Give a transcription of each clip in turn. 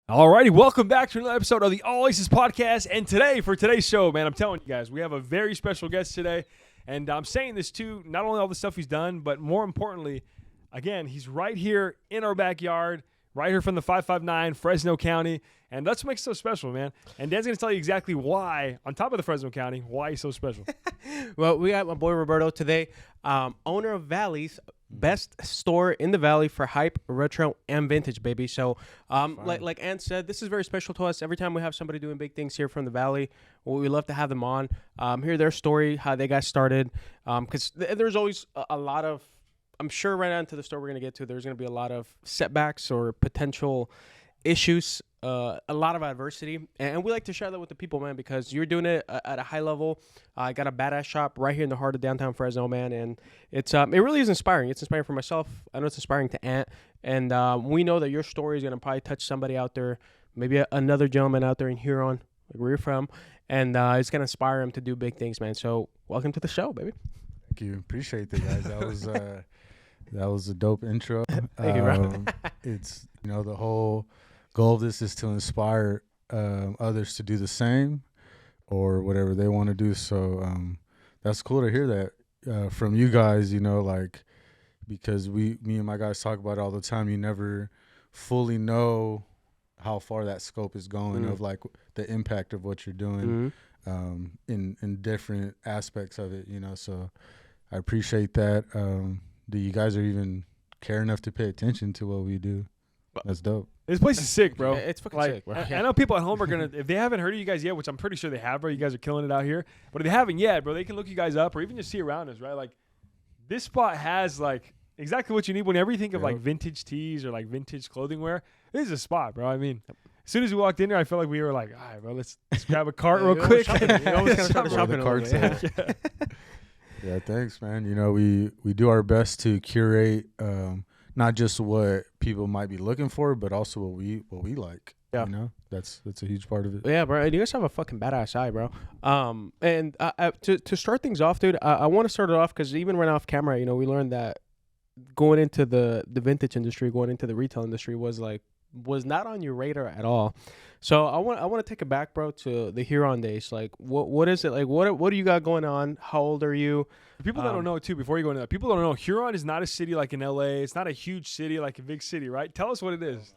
Alrighty, welcome back to another episode of the All Aces Podcast. And today, for today's show, man, I'm telling you guys, we have a very special guest today. And I'm saying this too, not only all the stuff he's done, but more importantly, again, he's right here in our backyard, right here from the 559, Fresno County. And that's what makes it so special, man. And Dan's going to tell you exactly why, on top of the Fresno County, why he's so special. Well, we got my boy Roberto today, owner of Valley's best store in the Valley for hype, retro, and vintage, baby. So, like Ann said, this is very special to us. Every time we have somebody doing big things here from the Valley, we love to have them on, hear their story, how they got started, because there's always a lot of, I'm sure right on to the store we're going to get to, there's going to be a lot of setbacks or potential issues, a lot of adversity, and we like to share that with the people, man, because you're doing it at a high level. I got a badass shop right here in the heart of downtown Fresno, man, and it really is inspiring. It's inspiring for myself. I know it's inspiring to Ant, and we know that your story is going to probably touch somebody out there, maybe another gentleman out there in Huron, like where you're from, and it's going to inspire him to do big things, man. So welcome to the show, baby. Thank you. Appreciate that, guys. That was a dope intro. Thank you, bro. It's, the whole goal of this is to inspire others to do the same or whatever they want to do. So that's cool to hear that from you guys, because me and my guys talk about it all the time. You never fully know how far that scope is going of like the impact of what you're doing in different aspects of it, so I appreciate that. That you guys are even care enough to pay attention to what we do. That's dope. This place is sick, bro. It's fucking sick, bro. I know people at home are going to, if they haven't heard of you guys yet, which I'm pretty sure they have, bro, you guys are killing it out here. But if they haven't yet, bro, they can look you guys up or even just see around us, right? Like, this spot has, like, exactly what you need whenever you think of, like, vintage tees or, like, vintage clothing wear. This is a spot, bro. I mean, as soon as we walked in there, I felt like we were like, all right, bro, let's grab a cart real quick. You always kind of start shopping the a carts little bit. there. Yeah, thanks, man. We do our best to curate not just what people might be looking for, but also what we like. Yeah. That's a huge part of it. Yeah, bro. And you guys have a fucking badass eye, bro. And to start things off, dude, I want to start it off because even right off camera, we learned that going into the vintage industry, going into the retail industry was not on your radar at all. So I want to take it back, bro, to the Huron days. Like, what is it like? What do you got going on? How old are you? For people that don't know, too, before you go into that, people don't know, Huron is not a city like in L.A. It's not a huge city like a big city, right? Tell us what it is.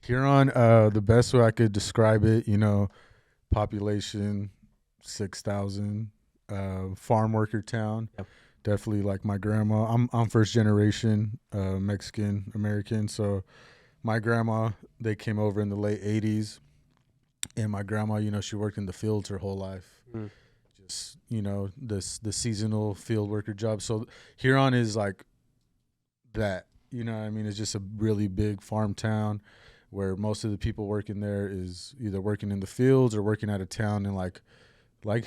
Huron, the best way I could describe it, population 6,000, farm worker town. Yep. Definitely like my grandma. I'm first generation Mexican American, so my grandma, they came over in the late 80s, and my grandma, she worked in the fields her whole life. Just, the seasonal field worker job. So Huron is like that, it's just a really big farm town where most of the people working there is either working in the fields or working out of town in like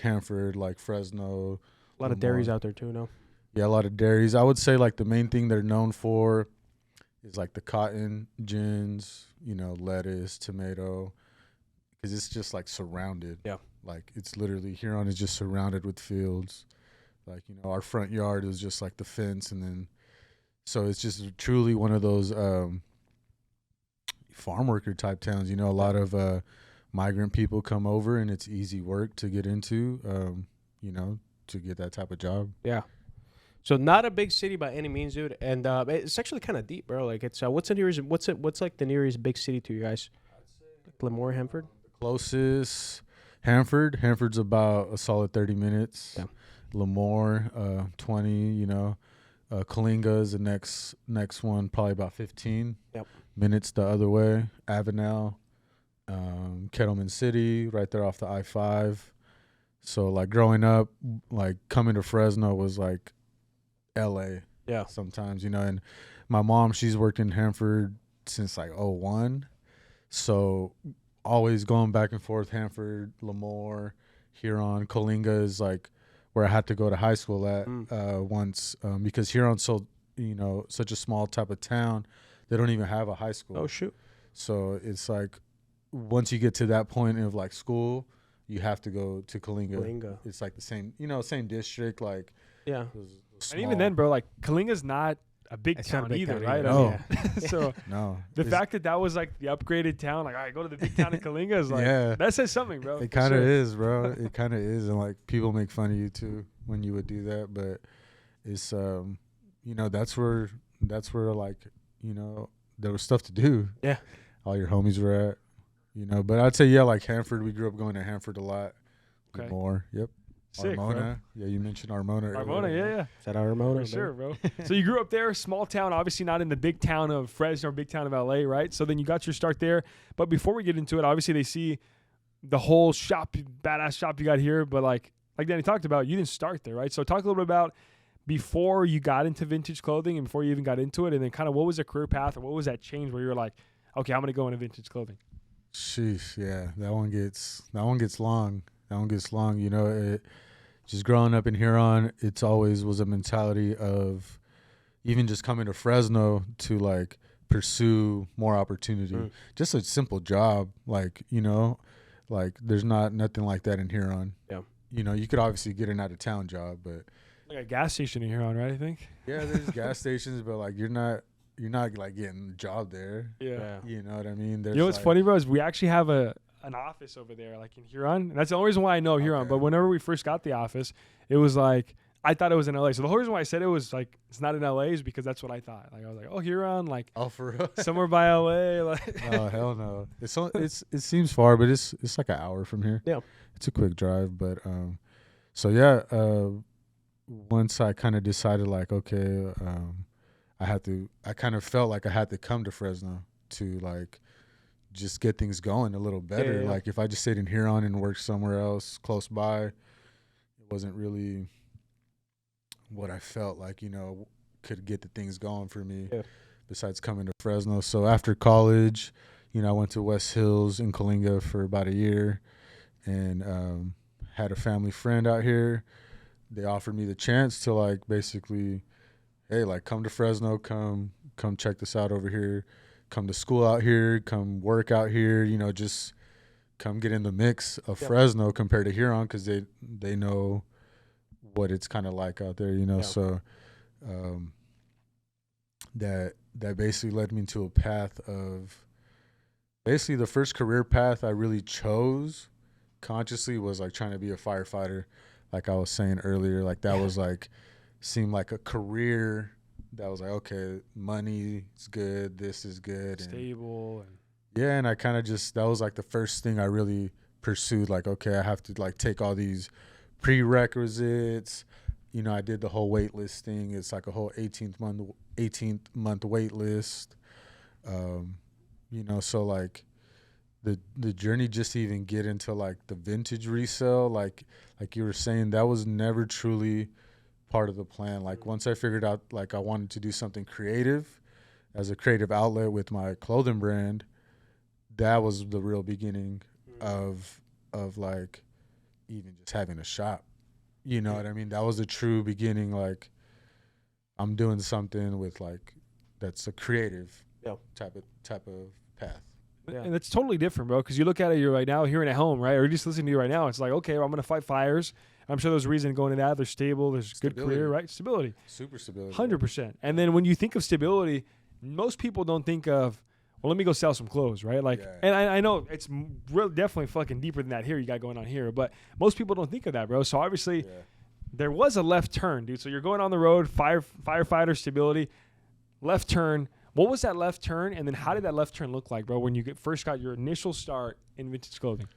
Hanford, like Fresno. A lot of dairies out there too, no? Yeah, a lot of dairies. I would say like the main thing they're known for is like the cotton gins, lettuce, tomato, because it's just like surrounded. Yeah. Like it's literally, Huron is just surrounded with fields. Like, our front yard is just like the fence. And then, so it's just truly one of those farm worker type towns. A lot of migrant people come over and it's easy work to get into, to get that type of job. Yeah. So not a big city by any means, dude, and it's actually kind of deep, bro. Like it's what's like the nearest big city to you guys? Like Lemoore, Hanford. Closest, Hanford. Hanford's about a solid 30 minutes. Yeah. Lemoore, 20. Kalinga is the next one, probably about 15 minutes the other way. Avenel, Kettleman City, right there off the I-5. So like growing up, like coming to Fresno was like LA sometimes, and my mom, she's worked in Hanford since like 01, so always going back and forth, Hanford, Lemoore, Huron. Kalinga is like where I had to go to high school at once, because Huron's so such a small type of town, they don't even have a high school. Oh shoot. So it's like once you get to that point of like school, you have to go to Kalinga. It's like the same, same district, like yeah. And even then, bro, like Kalinga's not a big It's not town a big either, town right? either. I No. mean, so No. the It's- fact that that was like the upgraded town, like, all right, go to the big town in Kalinga is like, Yeah. that says something, bro. It for kind of sure. is, bro. It kind of is, and like people make fun of you too when you would do that. But it's that's where like there was stuff to do. Yeah. All your homies were at, But I'd say like Hanford. We grew up going to Hanford a lot. Okay. More. Yep. Sick, bro. Armona. Yeah, you mentioned Armona. Armona, earlier. yeah. Is that our Ramona? For sure, bro. So you grew up there, small town, obviously not in the big town of Fresno or big town of LA, right? So then you got your start there. But before we get into it, obviously they see the whole shop, badass shop you got here. But like Danny talked about, you didn't start there, right? So talk a little bit about before you got into vintage clothing and before you even got into it, and then kind of what was the career path or what was that change where you were like, okay, I'm going to go into vintage clothing? Sheesh, yeah, that one gets long. Just growing up in Huron, it's always was a mentality of even just coming to Fresno to like pursue more opportunity. Just a simple job, like there's nothing like that in Huron. Yeah. You could obviously get an out of town job, but Like a gas station in Huron, right? I think. yeah, there's gas stations, but like you're not like getting a job there. Yeah. You know what I mean? You know what's funny, bro, is we actually have an office over there, like in Huron. And that's the only reason why I know Huron. Okay. But whenever we first got the office, it was like, I thought it was in LA. So the whole reason why I said it was like, it's not in LA is because that's what I thought. Like, I was like, oh, Huron, like Oh, for real? somewhere by LA. Like, Oh, hell no. It seems far, but it's like an hour from here. Yeah. It's a quick drive, but so yeah, once I kind of decided like, okay, I kind of felt like I had to come to Fresno to like just get things going a little better. Yeah. Like if I just stayed in Huron and worked somewhere else close by, it wasn't really what I felt like, could get the things going for me. Yeah. Besides coming to Fresno. So after college, I went to West Hills in Kalinga for about a year and had a family friend out here. They offered me the chance to like basically, hey, like come to Fresno, come check this out over here, come to school out here, come work out here, just come get in the mix of Fresno compared to Huron because they know what it's kind of like out there, So that basically led me into a path of basically the first career path I really chose consciously was like trying to be a firefighter. Like I was saying earlier, like that was like seemed like a career that was like, okay, money is good, this is good, stable. And I kind of just that was like the first thing I really pursued. Like, okay, I have to like take all these prerequisites. I did the whole wait list thing. It's like a whole 18th month wait list. So like the journey just to even get into like the vintage resale, like you were saying, that was never truly part of the plan. Like once I figured out like I wanted to do something creative as a creative outlet with my clothing brand, that was the real beginning of like even just having a shop. You know what I mean? That was the true beginning. Like I'm doing something with like that's a creative type of path. Yeah. And it's totally different, bro, because you look at it, you're right now hearing at home, right? Or you're just listening to you right now. It's like, okay, well, I'm going to fight fires. I'm sure there's a reason going into that. There's stable. There's good career, right? Stability. Super stability. 100%. And then when you think of stability, most people don't think of, well, let me go sell some clothes, right? Like, Yeah. and I know it's real, definitely fucking deeper than that here you got going on here, but most people don't think of that, bro. So obviously there was a left turn, dude. So you're going on the road, firefighter, stability, left turn. What was that left turn? And then how did that left turn look like, bro, when you first got your initial start in vintage clothing?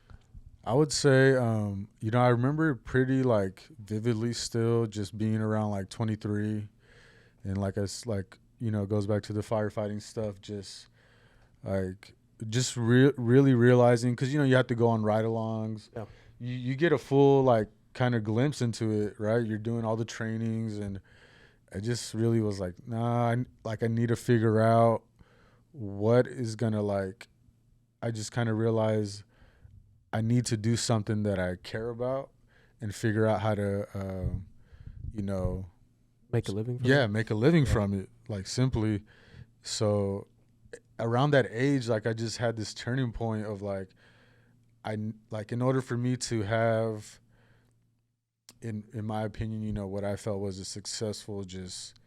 I would say, I remember pretty like vividly still just being around like 23 and like it's like, it goes back to the firefighting stuff, just like just really realizing, because you have to go on ride-alongs. Yeah. You get a full like kind of glimpse into it, right? You're doing all the trainings, and I just really was like, nah, I need to figure out what is gonna like. I just kind of realized I need to do something that I care about and figure out how to, Make a living from it? make a living from it, like simply. So around that age, like I just had this turning point of like, in order for me to have, in my opinion, what I felt was a successful just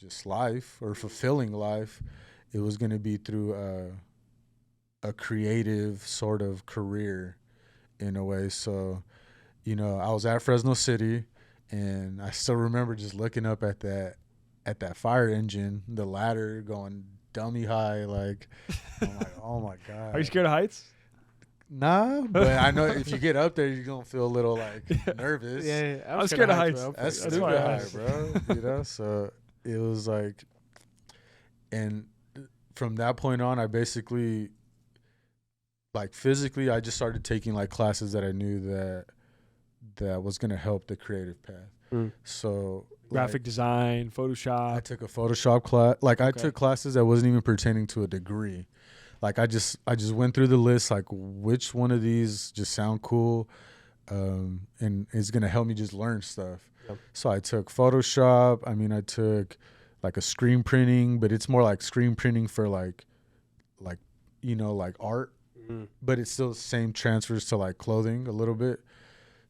just life or fulfilling life, it was going to be through a creative sort of career in a way. So, you know, I was at Fresno City, and I still remember just looking up at that fire engine, the ladder going dummy high. Like, I'm like, oh my God. Are you scared of heights? Nah, but I know if you get up there, you're going to feel a little like nervous. Yeah, I'm scared of heights. Bro. That's That's stupid why I high, asked. bro. You know, so it was like, and from that point on, I basically, like physically, I just started taking like classes that I knew that was gonna help the creative path. So Graphic like, design, Photoshop. I took a Photoshop class. Like I Okay. took classes that wasn't even pertaining to a degree. Like I just went through the list, like which one of these just sound cool, and is gonna help me just learn stuff. Yep. So I took Photoshop. I mean, I took like a screen printing, but it's more like screen printing for like you know, like art, but it's still the same transfers to like clothing a little bit.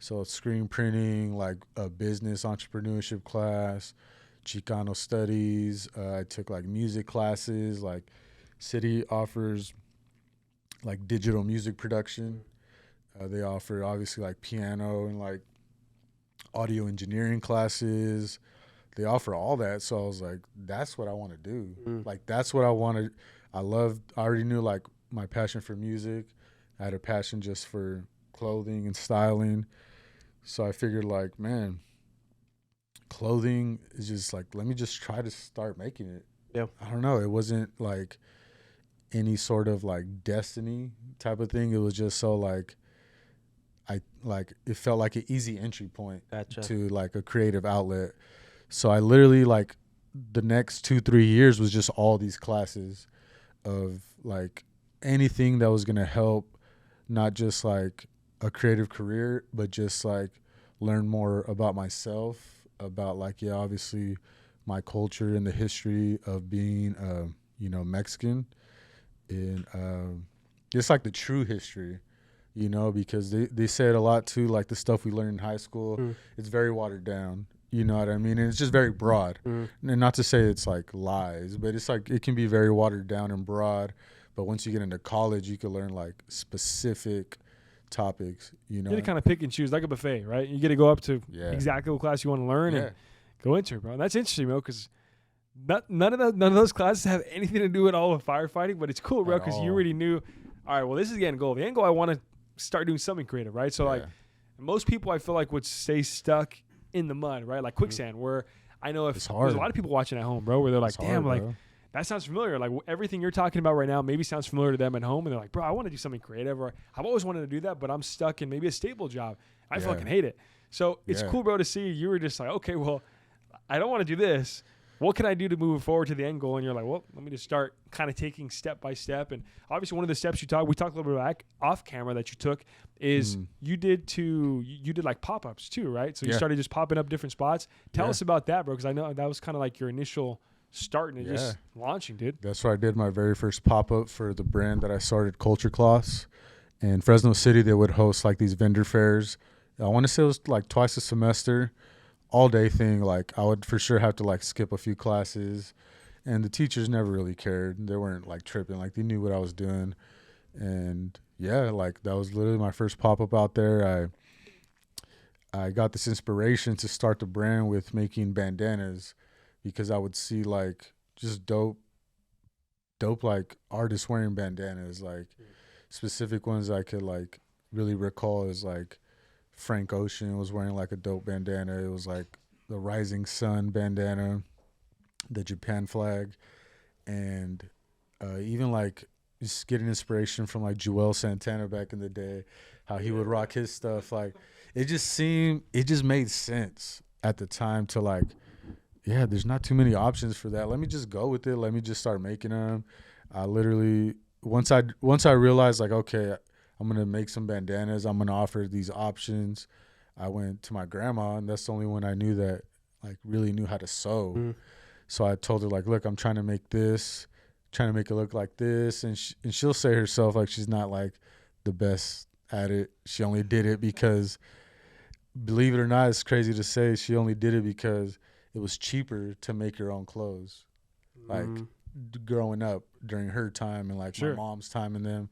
So screen printing, like a business entrepreneurship class, Chicano studies. I took like music classes, like City offers like digital music production. They offer obviously like piano and like audio engineering classes. They offer all that. So I was like, that's what I want to do. Like, that's what I wanted. I already knew like my passion for music. I had a passion just for clothing and styling. So I figured like, man, clothing is just like, let me just try to start making it. Yeah. I don't know. It wasn't like any sort of like destiny type of thing. It was just so like, it felt like an easy entry point to like a creative outlet. So I literally like the next 2-3 years was just all these classes of like anything that was going to help, not just like a creative career, but just like learn more about myself, about like, yeah, obviously my culture and the history of being, you know, Mexican, and just like the true history, you know, because they say it a lot too, like the stuff we learned in high school, it's very watered down. You know what I mean? And it's just very broad. And not to say it's like lies, but it's like it can be very watered down and broad. But once you get into college, you can learn like specific topics, you know. You get to kind of pick and choose like a buffet, right? You get to go up to exactly what class you want to learn and go into it, bro. That's interesting, bro, because none of those classes have anything to do at all with firefighting, but it's cool, bro, because you already knew, all right, well, this is the end goal. The end goal, I want to start doing something creative, right? So, like, most people I feel like would stay stuck in the mud, right? Like quicksand, where I know if there's a lot of people watching at home, bro, where they're like, damn, like, that sounds familiar. Like, everything you're talking about right now maybe sounds familiar to them at home, and they're like, bro, I want to do something creative, or I've always wanted to do that, but I'm stuck in maybe a stable job. I fucking hate it. So it's cool, bro, to see you were just like, okay, well, I don't want to do this. What can I do to move forward to the end goal? And you're like, well, let me just start kind of taking step by step. And obviously one of the steps we talked a little bit about off camera that you took is you did like pop-ups too, right? So you started just popping up different spots. Tell us about that, bro, because I know that was kind of like your initial start and just launching, dude. That's where I did my very first pop-up for the brand that I started, Culture Cloths. In Fresno City, they would host like these vendor fairs. I want to say it was like twice a semester. All day thing. Like I would for sure have to like skip a few classes, and the teachers never really cared. They weren't like tripping. Like they knew what I was doing. And yeah, like that was literally my first pop-up out there. I got this inspiration to start the brand with making bandanas, because I would see like just dope like artists wearing bandanas, like specific ones I could like really recall is like Frank Ocean was wearing like a dope bandana. It was like the Rising Sun bandana, the Japan flag, and even like just getting inspiration from like Joel Santana back in the day, how he would rock his stuff. Like it just made sense at the time to like, yeah, there's not too many options for that. Let me just go with it. Let me just start making them. I literally once I realized like, okay, I'm going to make some bandanas. I'm going to offer these options. I went to my grandma, and that's the only one I knew that like really knew how to sew. So I told her like, look, I'm trying to make this, trying to make it look like this. And she'll say herself, like, she's not like the best at it. She only did it because, believe it or not, it's crazy to say, she only did it because it was cheaper to make your own clothes. Like growing up during her time and like my mom's time and them,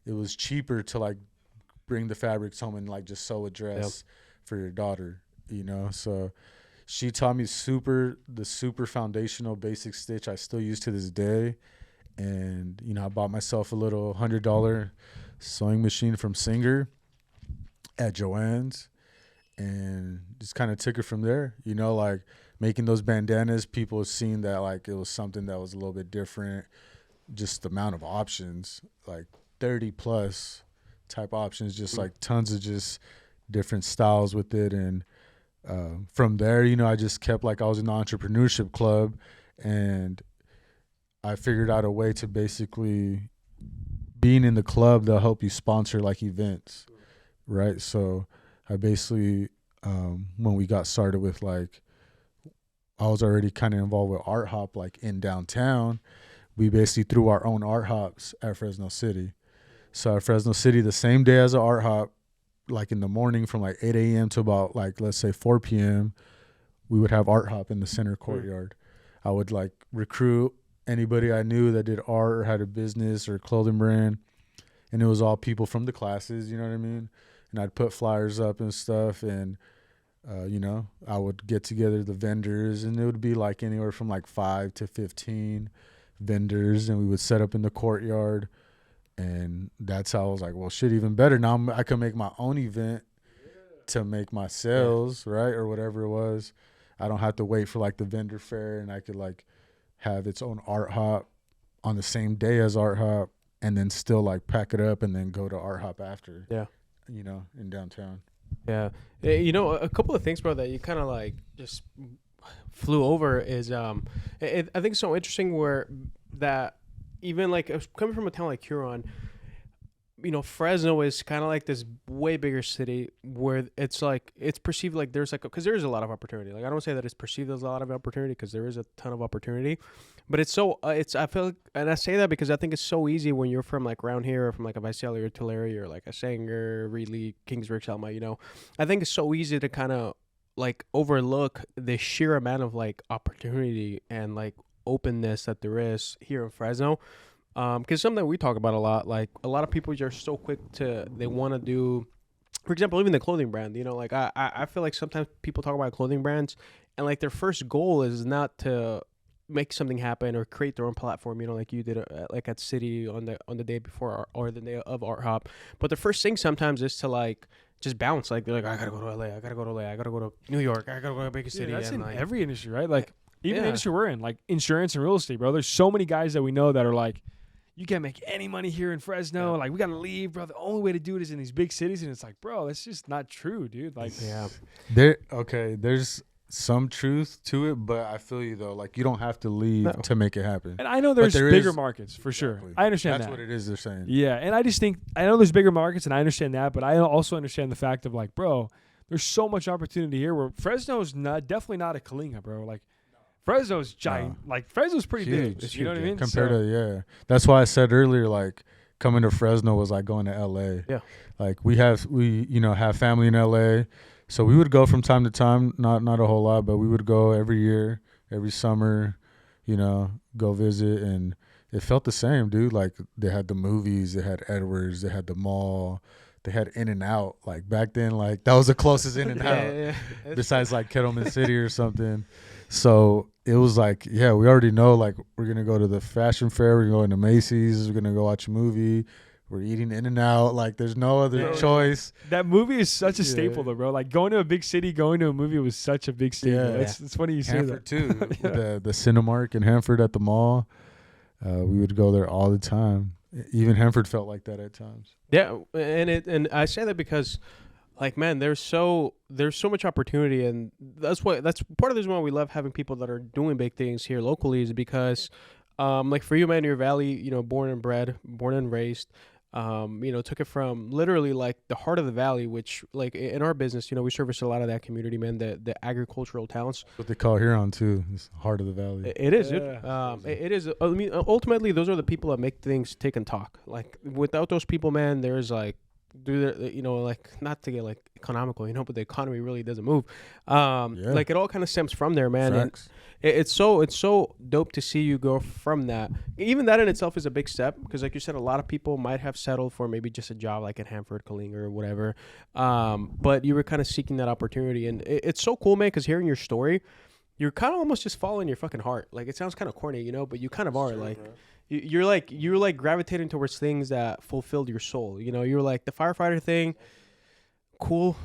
it was cheaper to like bring the fabrics home and like just sew a dress for your daughter, you know. So she taught me the super foundational basic stitch I still use to this day. And, you know, I bought myself a little $100 sewing machine from Singer at Joann's and just kind of took it from there, you know, like making those bandanas. People seen that like it was something that was a little bit different, just the amount of options, like 30 plus type options, just like tons of just different styles with it. And from there, you know, I just kept like I was in the entrepreneurship club and I figured out a way to basically being in the club, they'll help you sponsor like events, right? So I basically, when we got started with like, I was already kind of involved with Art Hop like in downtown. We basically threw our own Art Hops at Fresno City. So at Fresno City, the same day as an Art Hop, like in the morning from like 8 a.m. to about like, let's say 4 p.m., we would have Art Hop in the center courtyard. I would like recruit anybody I knew that did art or had a business or clothing brand. And it was all people from the classes, you know what I mean? And I'd put flyers up and stuff. And, you know, I would get together the vendors and it would be like anywhere from like 5 to 15 vendors. And we would set up in the courtyard. And that's how I was like, well, shit, even better. Now I can make my own event to make my sales, right? Or whatever it was. I don't have to wait for like the vendor fair and I could like have its own Art Hop on the same day as Art Hop and then still like pack it up and then go to Art Hop after. Yeah. You know, in downtown. Yeah. You know, a couple of things, bro, that you kind of like just flew over is I think it's so interesting where that even like coming from a town like Huron, you know, Fresno is kind of like this way bigger city where it's like it's perceived like there's like because there is a lot of opportunity. Like I don't say that it's perceived as a lot of opportunity because there is a ton of opportunity, but it's so it's I feel like, and I say that because I think it's so easy when you're from like around here or from like a Visalia or Tulare or like a Sanger, Reedley, Kingsbridge, Selma. You know, I think it's so easy to kind of like overlook the sheer amount of like opportunity and like openness that there is here in Fresno. Because something we talk about a lot, like a lot of people are so quick to, they want to do, for example, even the clothing brand, you know, like I feel like sometimes people talk about clothing brands and like their first goal is not to make something happen or create their own platform, you know, like you did like at City on the day before or the day of Art Hop. But the first thing sometimes is to like just bounce. Like they're like, I gotta go to LA, I gotta go to LA, I gotta go to New York, I gotta go to a bigger city. That's and in like, every industry, right? Like even the industry we're in, like insurance and real estate, bro. There's so many guys that we know that are like, you can't make any money here in Fresno. Like, we got to leave, bro. The only way to do it is in these big cities. And it's like, bro, that's just not true, dude. Like, there's some truth to it, but I feel you, though. Like, you don't have to leave to make it happen. And I know there's bigger markets, for sure. I understand That's what it is they're saying. Yeah, and I just think, I know there's bigger markets, and I understand that, but I also understand the fact of, like, bro, there's so much opportunity here where Fresno's definitely not a Kalinga, bro. Like, Fresno's giant. Like Fresno's pretty huge. big. You know what I mean? Compared to that's why I said earlier, like coming to Fresno was like going to LA. Yeah. Like we have family in LA, so we would go from time to time. Not a whole lot, but we would go every year, every summer. You know, go visit, and it felt the same, dude. Like they had the movies, they had Edwards, they had the mall. They had In-N-Out. Like back then, like that was the closest In-N-Out besides like Kettleman City or something. So it was like, we already know, like, we're going to go to the fashion fair. We're going to Macy's. We're going to go watch a movie. We're eating In-N-Out. Like, there's no other choice. That movie is such a staple, though, bro. Like, going to a big city, going to a movie was such a big staple. Yeah. It's funny you say Hanford, that. too. The Cinemark in Hanford at the mall. We would go there all the time. Even Hanford felt like that at times. Yeah, and I say that because, like, man, there's so much opportunity, and that's part of the reason why we love having people that are doing big things here locally is because, like for you, man, your valley, you know, born and raised, you know, took it from literally like the heart of the valley, which like in our business, you know, we service a lot of that community, man, the agricultural towns. What they call Huron too, is heart of the valley. It is, dude. It is. I mean, ultimately, those are the people that make things tick and talk. Like without those people, man, there's like do the, like not to get like economical, but the economy really doesn't move. Like it all kind of stems from there, man. Facts. And it's so dope to see you go from that. Even that in itself is a big step because, like you said, a lot of people might have settled for maybe just a job like at Hanford, Kalinga, or whatever. But you were kind of seeking that opportunity, and it's so cool, man. Because hearing your story, you're kind of almost just following your fucking heart. Like it sounds kind of corny, but you kind of are. Like you're like gravitating towards things that fulfilled your soul. You were like the firefighter thing, cool.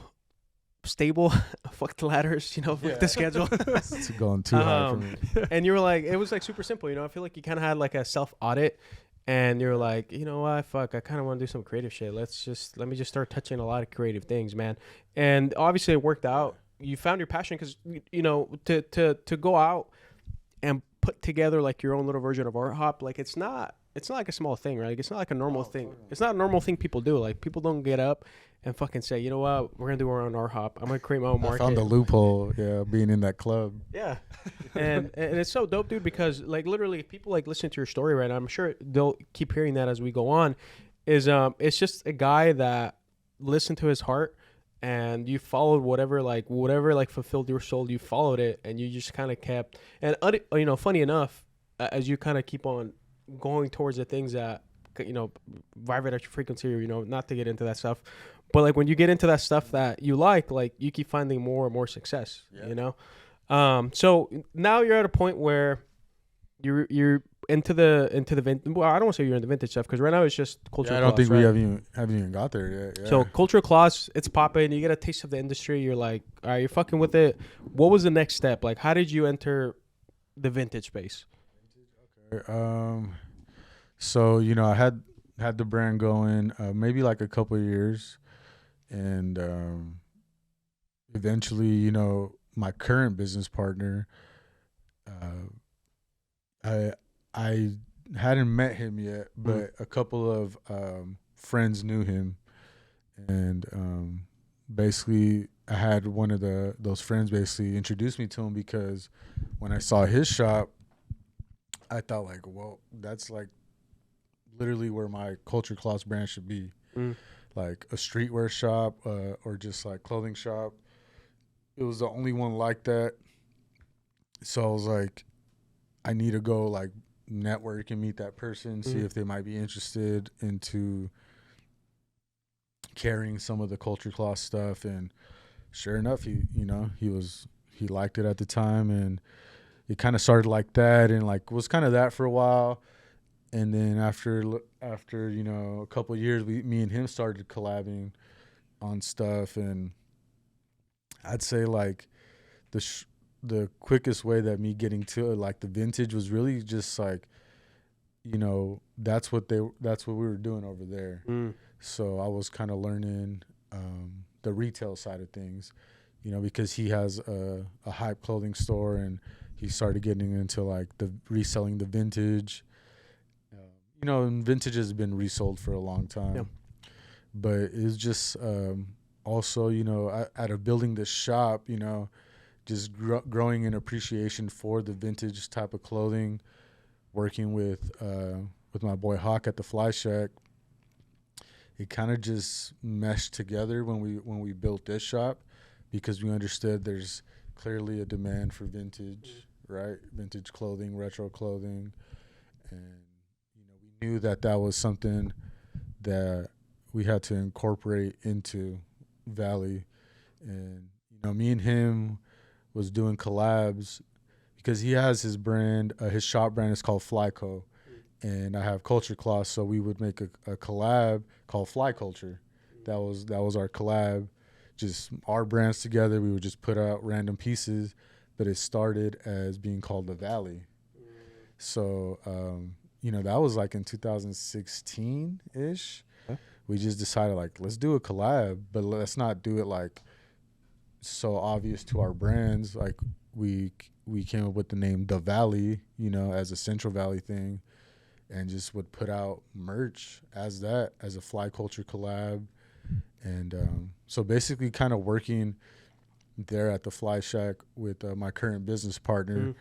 Stable, fuck the ladders, fuck the schedule. It's going too high for me. And you were like, it was like super simple, I feel like you kind of had like a self audit, and you were like, you know what, fuck, I kind of want to do some creative shit. Let me just start touching a lot of creative things, man. And obviously it worked out. You found your passion because to go out and put together like your own little version of art hop, like it's not like a small thing, right? Like, it's not like a normal thing. It's not a normal thing people do. Like people don't get up and fucking say, you know what, we're gonna do our own art hop. I'm gonna create my own market. I found the loophole, being in that club. Yeah, and it's so dope, dude. Because like literally, if people like listen to your story right now, I'm sure they'll keep hearing that as we go on. It's just a guy that listened to his heart, and you followed whatever fulfilled your soul. You followed it, and you just kind of kept. And funny enough, as you kind of keep on going towards the things that vibrate at your frequency, or not to get into that stuff, but like when you get into that stuff that you like you keep finding more and more success. So now you're at a point where you're into the well, I don't want to say you're in the vintage stuff because right now it's just cultural. I don't think right? we haven't even got there yet. Yeah. So cultural class, it's popping. You get a taste of the industry. You're like, all right, you're fucking with it. What was the next step? Like, how did you enter the vintage space? So I had the brand going maybe like a couple of years, and eventually my current business partner, I hadn't met him yet, but a couple of friends knew him, and basically I had one of those friends basically introduce me to him because when I saw his shop, I thought like, well, that's like literally where my Culture Class brand should be, like a streetwear shop or just like clothing shop. It was the only one like that. So I was like, I need to go like network and meet that person, see if they might be interested into carrying some of the Culture Class stuff. And sure enough, he liked it at the time, and it kind of started like that, and like was kind of that for a while. And then after a couple of years, me and him started collabing on stuff. And I'd say like the quickest way that me getting to like the vintage was really just like, that's what we were doing over there. So I was kind of learning the retail side of things, because he has a hype clothing store, and he started getting into like the reselling the vintage. And vintage has been resold for a long time. Yep. But it's just also, out of building this shop, just growing an appreciation for the vintage type of clothing, working with my boy Hawk at the Fly Shack, it kind of just meshed together when we built this shop, because we understood there's clearly a demand for vintage, right? Vintage clothing, retro clothing, and we knew that was something that we had to incorporate into Valley. And me and him was doing collabs because he has his brand, his shop brand is called Flyco, and I have Culture Class, so we would make a collab called Fly Culture. That was our collab, just our brands together. We would just put out random pieces, but it started as being called the Valley. So that was like in 2016-ish. Okay. We just decided like, let's do a collab, but let's not do it like so obvious to our brands. Like we came up with the name The Valley, as a Central Valley thing, and just would put out merch as a Fly Culture collab. And so basically kind of working there at the Fly Shack with my current business partner,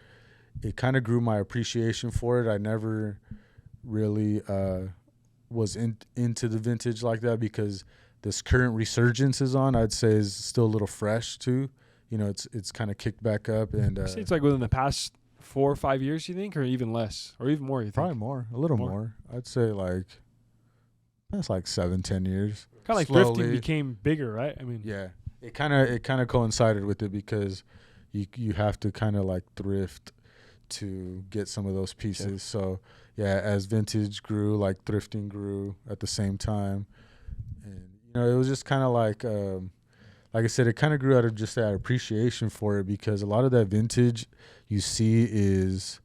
it kind of grew my appreciation for it. I never really was into the vintage like that, because this current resurgence is on, I'd say is still a little fresh too. You know, it's kind of kicked back up, and I say it's like within the past 4 or 5 years, you think, or even less, or even more. You think? Probably more, a little more. I'd say like that's like 7-10 years. Kind of like thrifting became bigger, right? I mean, yeah, it kind of coincided with it because you have to kind of like thrift to get some of those pieces. Yeah. So yeah, as vintage grew, like thrifting grew at the same time, and you know, it was just kind of like I said, it kind of grew out of just that appreciation for it, because a lot of that vintage you see is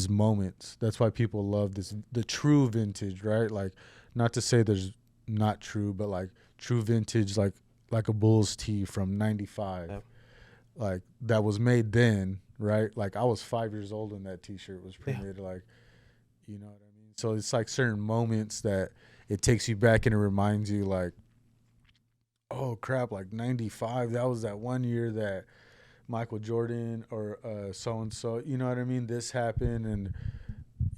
moments. That's why people love the true vintage, right? Like, not to say there's not true, but like true vintage, like a Bulls tee from '95, yep. Like that was made then, right? Like I was 5 years old when that T-shirt was printed. Yeah. Like, you know what I mean? So it's like certain moments that it takes you back and it reminds you, like, oh crap, like '95, that was that one year that Michael Jordan or so and so, you know what I mean? This happened, and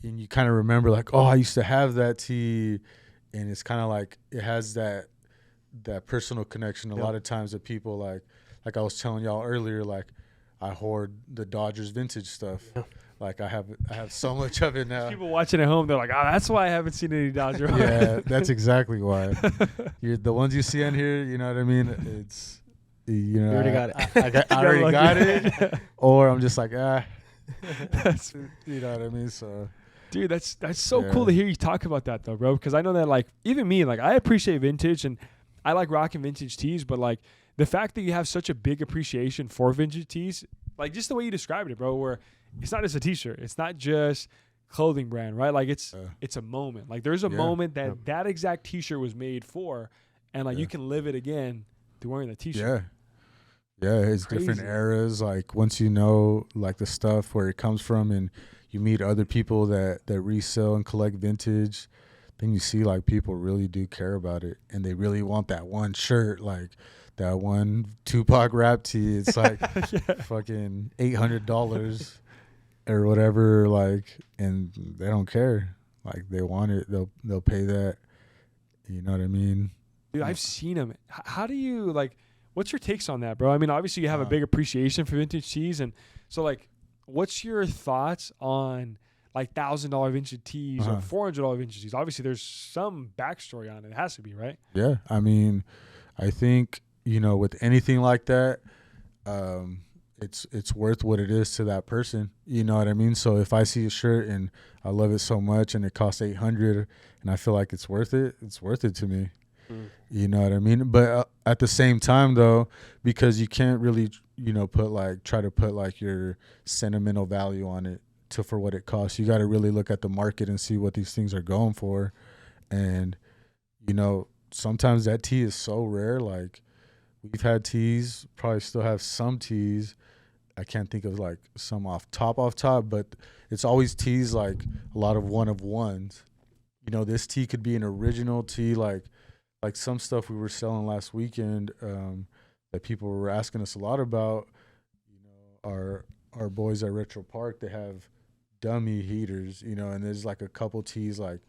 you kind of remember like, oh, I used to have that tee, and it's kind of like it has that personal connection. A lot of times that people like I was telling y'all earlier, like I hoard the Dodgers vintage stuff. Yeah. Like I have so much of it now. People watching at home, they're like, "Oh, that's why I haven't seen any Dodger." Yeah, that's exactly why. The ones you see on here, you know what I mean? It's, you know, you already got it. I already got it, or I'm just like, that's, you know what I mean? So, dude, that's so cool to hear you talk about that though, bro. Because I know that, like, even me, like, I appreciate vintage and I like rocking vintage tees, but like the fact that you have such a big appreciation for vintage tees, like just the way you described it, bro, where it's not just a T-shirt. It's not just clothing brand, right? Like it's a moment. Like there's a moment that exact T-shirt was made for, and like you can live it again through wearing that T-shirt. Yeah, it's crazy. Different eras. Like once you know like the stuff where it comes from, and you meet other people that resell and collect vintage, then you see like people really do care about it, and they really want that one shirt, like that one Tupac rap tee. It's like fucking $800. Or whatever, like, and they don't care. Like they want it, they'll pay that. You know what I mean? Dude, I've seen them. How do you like? What's your takes on that, bro? I mean, obviously you have a big appreciation for vintage tees, and so like, what's your thoughts on like $1,000 vintage tees or $400 vintage tees? Obviously, there's some backstory on it. It has to be, right? Yeah, I mean, I think, you know, with anything like that, it's worth what it is to that person. You know what I mean? So if I see a shirt and I love it so much and it costs $800 and I feel like it's worth it to me. You know what I mean? But at the same time though, because you can't really, you know, try to put your sentimental value on it for what it costs. You got to really look at the market and see what these things are going for. And, you know, sometimes that tee is so rare. Like we've had tees, probably still have some tees. I can't think of like some off top, but it's always tees, like a lot of one of ones. You know, this tee could be an original tee, like some stuff we were selling last weekend that people were asking us a lot about. You know, our boys at Retro Park, they have dummy heaters, you know, and there's like a couple tees, like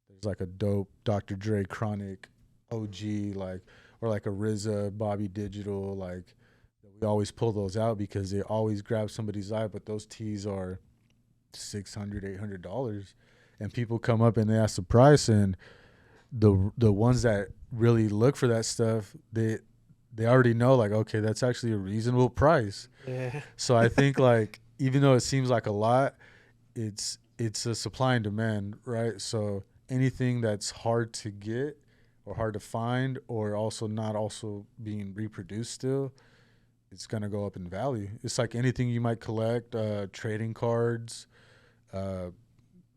there's like a dope Dr. Dre Chronic OG, like, or like a RZA Bobby Digital, like. We always pull those out because they always grab somebody's eye, but those tees are $600, $800, and people come up and they ask the price, and the ones that really look for that stuff, they already know, like, okay, that's actually a reasonable price. Yeah. So I think like even though it seems like a lot, it's a supply and demand, right? So anything that's hard to get or hard to find, or also not also being reproduced still, it's going to go up in value. It's like anything you might collect, trading cards,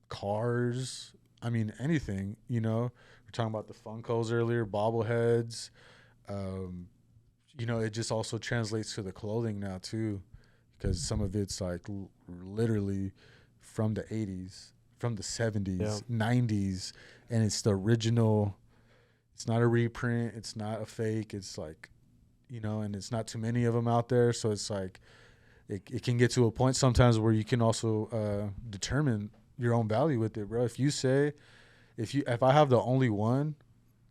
cars. I mean, anything, you know. We're talking about the Funkos earlier, bobbleheads. You know, it just also translates to the clothing now, too, because some of it's like literally from the 80s, from the 70s, 90s, and it's the original. It's not a reprint. It's not a fake. It's like, you know, and it's not too many of them out there. So it's like it can get to a point sometimes where you can also determine your own value with it, bro. If I have the only one,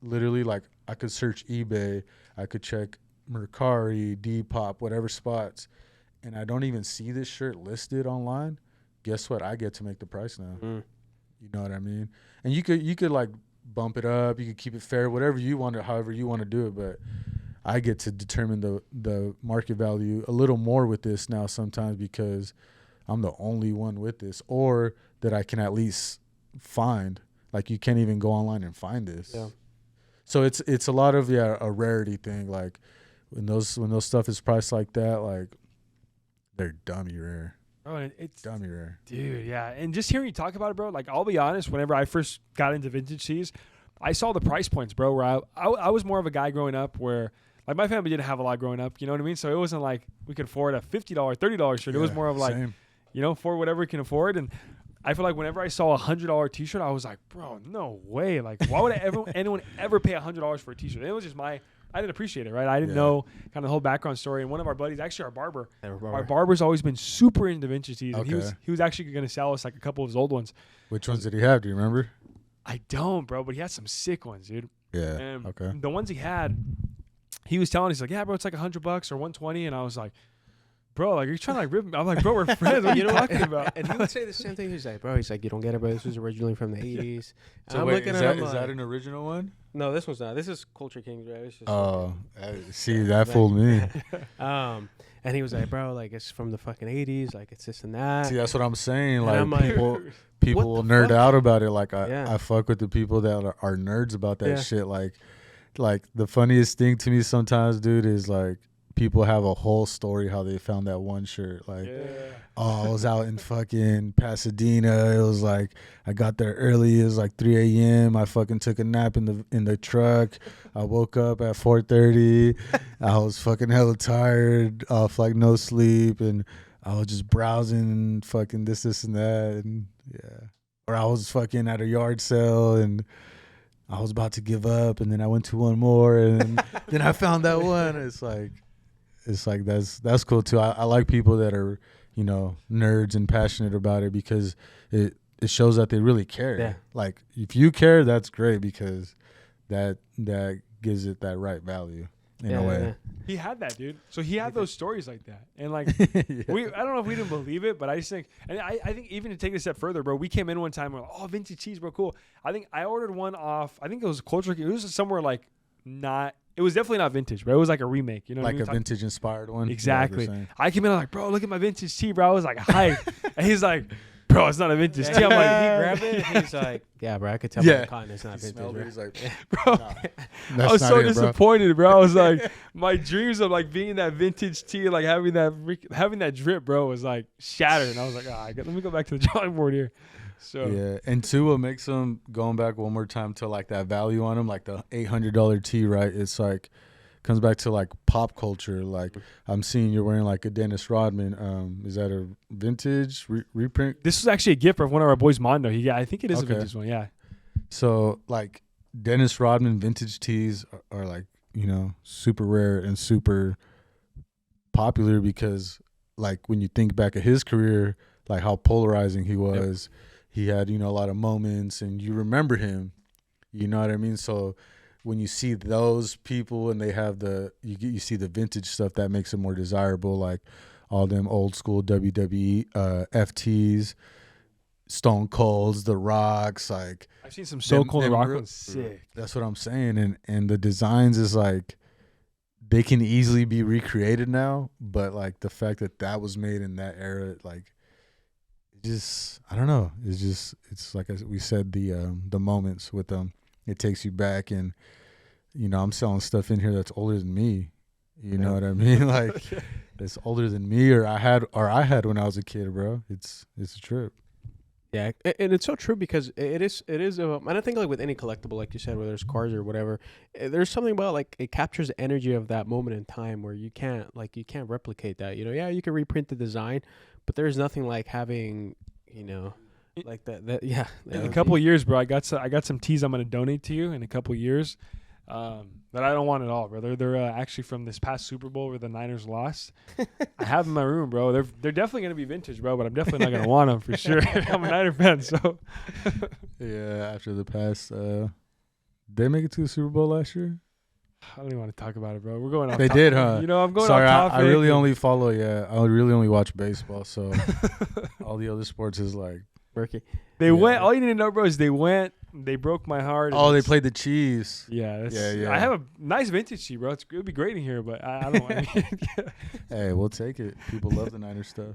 literally, like I could search eBay, I could check Mercari, Depop, whatever spots, and I don't even see this shirt listed online. Guess what? I get to make the price now. You know what I mean? And you could like bump it up, you could keep it fair, whatever you want, however you want to do it, but I get to determine the market value a little more with this now sometimes because I'm the only one with this, or that I can at least find. Like, you can't even go online and find this. Yeah. So it's a lot of a rarity thing. Like when those stuff is priced like that, like they're dummy rare. Oh, it's dummy rare. Dude, yeah. And just hearing you talk about it, bro, like, I'll be honest, whenever I first got into vintage tees, I saw the price points, bro, where I was more of a guy growing up where, like, my family didn't have a lot growing up, you know what I mean? So it wasn't like we could afford a $50, $30 shirt. It was more of like, same. you know, for whatever we can afford. And I feel like whenever I saw a $100 t-shirt, I was like, bro, no way. Like, why would anyone ever pay $100 for a t-shirt? It was just I didn't appreciate it, right? I didn't know kind of the whole background story. And one of our buddies, actually our barber, our barber's always been super into vintage tees. And he was actually going to sell us like a couple of his old ones. Which ones did he have? Do you remember? I don't, bro, but he had some sick ones, dude. Yeah. And okay. the ones he had, he was telling, he's like, yeah, bro, it's like $100 or $120. And I was like, bro, like, are you trying to like rip me? I'm like, bro, we're friends. What are you talking about? And he would say the same thing. He's like, bro, you don't get it, bro. This was originally from the 80s. So I'm wait, looking is at that an original one? No, this one's not. This is Culture Kings, right? It's just see, that fooled me. And he was like, bro, like, it's from the fucking 80s. Like, it's this and that. See, that's what I'm saying. And Like, I'm like, people will nerd out about it. Like, Yeah. I fuck with the people that are nerds about that shit. Like the funniest thing to me sometimes, dude, is like people have a whole story how they found that one shirt. Like, I was out in fucking Pasadena. It was like I got there early. It was like 3 a.m. I fucking took a nap in the truck. I woke up at 4:30. I was fucking hella tired off like no sleep, and I was just browsing fucking this and that, and or I was fucking at a yard sale and I was about to give up, and then I went to one more, and then I found that one. It's like that's cool too. I like people that are, you know, nerds and passionate about it because it shows that they really care. Yeah. Like, if you care, that's great because that gives it that right value in a way. Yeah. He had that, dude. So he had those stories like that. And like, I don't know if we didn't believe it, but I just think, and I think even to take it a step further, bro, we came in one time, we're like, oh, vintage tees, bro, cool. I think I ordered one off, I think it was Culture, it was somewhere like it was definitely not vintage, bro. It was like a remake, you know what Like I mean? a vintage inspired one. Exactly. I came in, I'm like, bro, look at my vintage tee, bro. I was like, hype. And he's like, bro, it's not a vintage tee. I'm like, he grabbed it and he's like, yeah, bro, I could tell by the cotton it's not vintage, bro. He's like, bro, nah, I was so disappointed, bro. I was bro. like, my dreams of like being that vintage tee, like having that drip, bro, was like shattered. And I was like, let me go back to the drawing board here. So yeah, and two, what makes them, going back one more time to like that value on them, like the $800 tee, right? It's like comes back to like pop culture. Like, I'm seeing you're wearing like a Dennis Rodman. Is that a vintage reprint? This was actually a gift from one of our boys, Mondo. I think it is a vintage one. Yeah. So like Dennis Rodman vintage tees are like, you know, super rare and super popular because like when you think back at his career, like how polarizing he was. Yep. He had, you know, a lot of moments and you remember him, you know what I mean? So when you see those people and they have you see the vintage stuff, that makes it more desirable. Like all them old school WWE FTs, Stone Colds, The Rocks. Like, I've seen some So Cold, The Rock ones sick. That's what I'm saying. And the designs is like, they can easily be recreated now, but like the fact that was made in that era, like, just, I don't know. It's like we said, the moments with them, it takes you back. And, you know, I'm selling stuff in here that's older than me. You know what I mean? Like, it's older than me, or I had when I was a kid, bro. It's a trip. Yeah, and it's so true because it is. And I think like with any collectible, like you said, whether it's cars or whatever, there's something about like it captures the energy of that moment in time where you can't replicate that. You know, yeah, you can reprint the design, but there's nothing like having, you know, like that. Yeah. In a couple of years, bro, I got some tees I'm gonna donate to you in a couple of years. That I don't want at all, bro. They're actually from this past Super Bowl where the Niners lost. I have them in my room, bro. They're definitely gonna be vintage, bro, but I'm definitely not gonna want them for sure. I'm a Niner fan, so. Yeah, after the past, they make it to the Super Bowl last year. I don't even want to talk about it, bro. We're going off. They did, huh? You know, I'm going Sorry, off I topic. really only follow. Yeah, I really only watch baseball. So all the other sports is like. Murky. They went. All you need to know, bro, is they went. They broke my heart. Oh, they played the Chiefs. Yeah, yeah. I have a nice vintage tee, bro. It would be great in here, but I don't want it. Hey, we'll take it. People love the Niners stuff.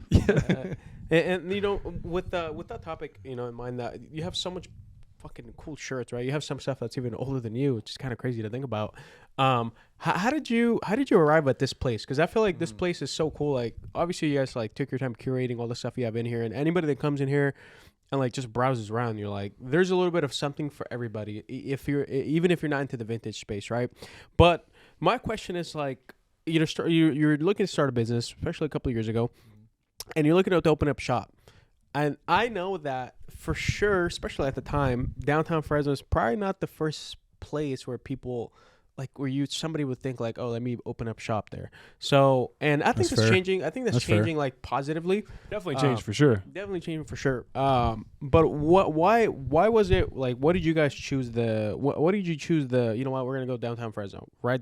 And you know, with that topic, you know, in mind, that you have so much fucking cool shirts, right? You have some stuff that's even older than you, which is kind of crazy to think about. How did you arrive at this place? Because I feel like this place is so cool. Like, obviously, you guys like took your time curating all the stuff you have in here, and anybody that comes in here and like just browses around, you're like, there's a little bit of something for everybody. Even if you're not into the vintage space, right? But my question is like, you're looking to start a business, especially a couple of years ago, and you're looking to open up shop. And I know that for sure, especially at the time, Downtown Fresno is probably not the first place where people somebody would think like, oh, let me open up shop there. So, and I think that's changing. I think that's changing like positively. Definitely changed for sure. Definitely changing for sure. But why was it like? What did you guys choose what did you choose you know what? We're gonna go downtown Fresno, right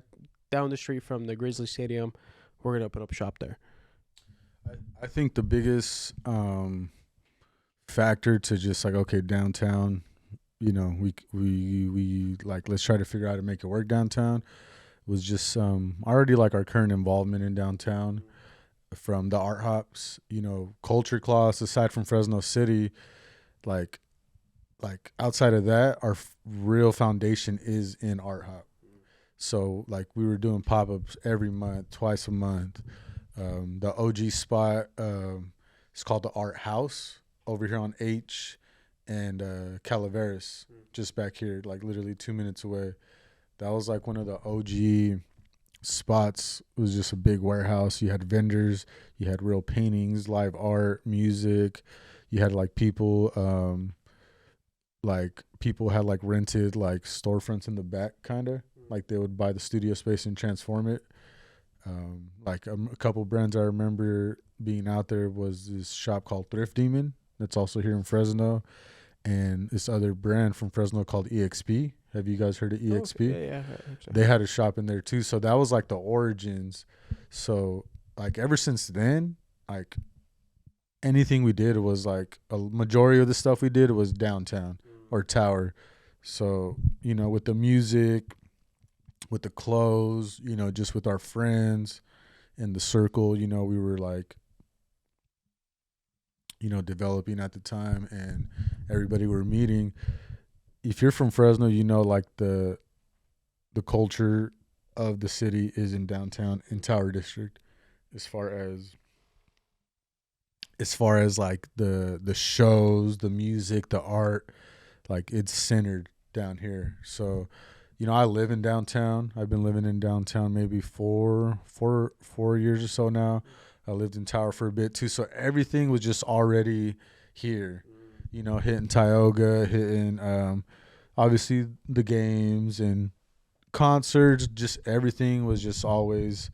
down the street from the Grizzly Stadium. We're gonna open up shop there. I think the biggest factor to just like, okay, downtown, you know, we like, let's try to figure out how to make it work downtown, was just already like our current involvement in downtown from the art hops, you know, culture class, aside from Fresno City, like outside of that, our real foundation is in art hop. So like we were doing pop-ups every month, twice a month. The OG spot, it's called the Art House over here on H and Calaveras, just back here, like literally 2 minutes away. That was like one of the OG spots. It was just a big warehouse. You had vendors, you had real paintings, live art, music. You had like people had like rented like storefronts in the back, kind of like they would buy the studio space and transform it. Like a couple brands I remember being out there was this shop called Thrift Demon that's also here in Fresno, and this other brand from Fresno called EXP. Have you guys heard of EXP? Yeah. They had a shop in there too. So that was like the origins. So like ever since then, like anything we did was like a majority of the stuff we did was downtown or Tower. So, you know, with the music, with the clothes, you know, just with our friends in the circle, you know, we were like, you know, developing at the time, and everybody we're meeting. If you're from Fresno, you know, like the culture of the city is in downtown, in Tower District, as far as like the shows, the music, the art, like it's centered down here. So, you know, I live in downtown. I've been living in downtown maybe four years or so now. I lived in Tower for a bit too. So everything was just already here, you know, hitting Tioga, hitting obviously the games and concerts, just everything was just always,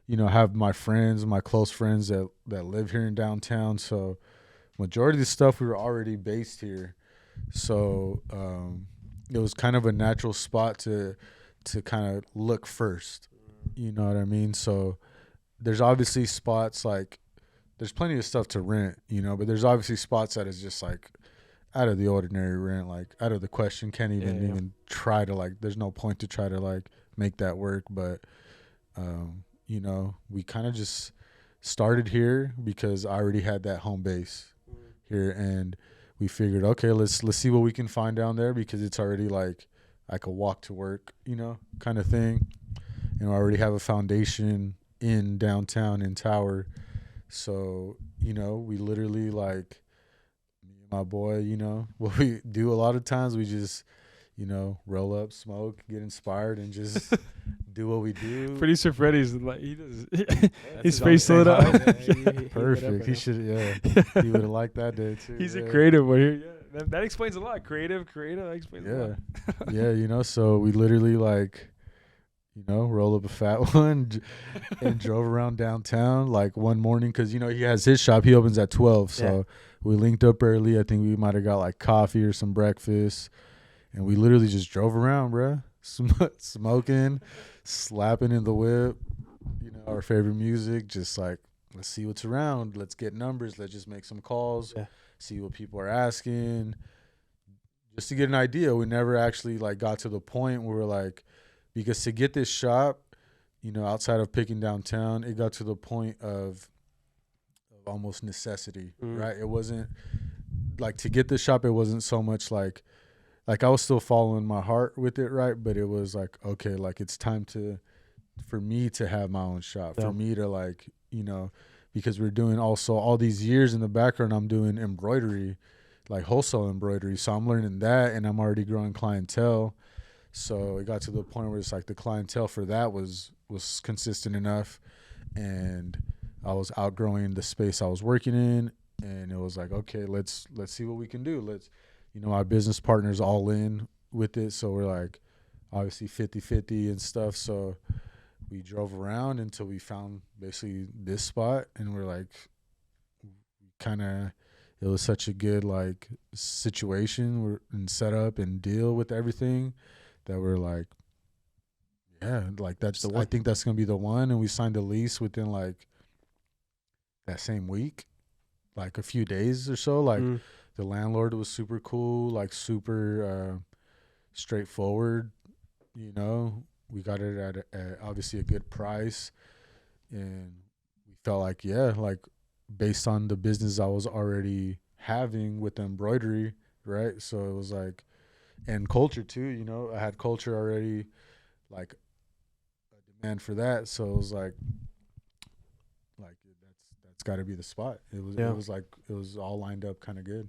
you know, have my friends, my close friends that live here in downtown. So majority of the stuff we were already based here. So it was kind of a natural spot to kind of look first. You know what I mean? So there's obviously spots like there's plenty of stuff to rent, you know, but there's obviously spots that is just like out of the ordinary rent, like out of the question, can't even try to like, there's no point to try to like make that work. But, you know, we kind of just started here because I already had that home base here, and we figured, okay, let's see what we can find down there, because it's already like a walk to work, you know, kind of thing. And I already have a foundation in downtown in Tower. So, you know, we literally like, me and my boy, you know, what we do a lot of times, we just, you know, roll up, smoke, get inspired, and just do what we do. Producer Freddie's like, he does his face lit up. Perfect. He should, he would have liked that day too. He's a creative one here. Yeah, that explains a lot. Creative. That explains a lot. Yeah, you know, so we literally like, you know, roll up a fat one and drove around downtown like one morning, because, you know, he has his shop. He opens at 12. So we linked up early. I think we might have got like coffee or some breakfast. And we literally just drove around, bro. smoking, slapping in the whip, our favorite music, just like, let's see what's around. Let's get numbers. Let's just make some calls, see what people are asking, just to get an idea. We never actually like got to the point where we're like, because to get this shop, outside of picking downtown, it got to the point of almost necessity, right? It wasn't like, to get the shop, it wasn't so much like I was still following my heart with it, right? But it was like, okay, like it's time for me to have my own shop, for me to like, because we're doing also all these years in the background, I'm doing embroidery, like wholesale embroidery. So I'm learning that, and I'm already growing clientele. So it got to the point where it's like the clientele for that was consistent enough, and I was outgrowing the space I was working in, and it was like, okay, let's see what we can do. My business partner's all in with it, so we're like obviously 50-50 and stuff. So we drove around until we found basically this spot, and we're like, it was such a good like situation and setup and deal with everything that we're like, yeah, like that's the one. I think that's gonna be the one. And we signed a lease within like that same week, like a few days or so. Like the landlord was super cool, like super straightforward. We got it at obviously a good price, and we felt like, like based on the business I was already having with the embroidery, right? So it was like, and culture too, I had culture already, like a demand for that. So it was like that's got to be the spot. It was all lined up kind of good.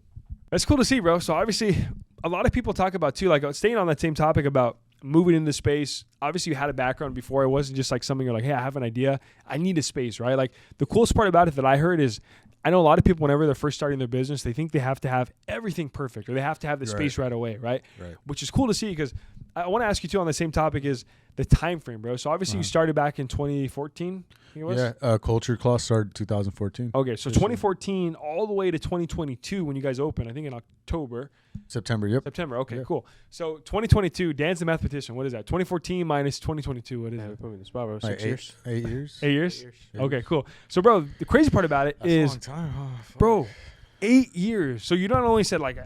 That's cool to see, bro. So obviously a lot of people talk about too, like staying on that same topic about moving into space. Obviously you had a background before. It wasn't just like something you're like, hey, I have an idea, I need a space, right? Like the coolest part about it that I heard is, I know a lot of people, whenever they're first starting their business, they think they have to have everything perfect, or they have to have the space right away, right? Which is cool to see, because I want to ask you too on the same topic is the time frame, bro. So obviously you started back in 2014, I think it was? Yeah, Culture Class started 2014. Okay, so 2014 all the way to 2022 when you guys opened, I think in October. September, yep. September, okay, cool. So 2022, Dan's the mathematician. What is that? 2014 minus 2022, what is it? Put me in the spot, bro. 6 years. 8 years. 8 years? Okay, cool. So, bro, the crazy part about it is, a long time. Oh, bro, 8 years. So you not only said like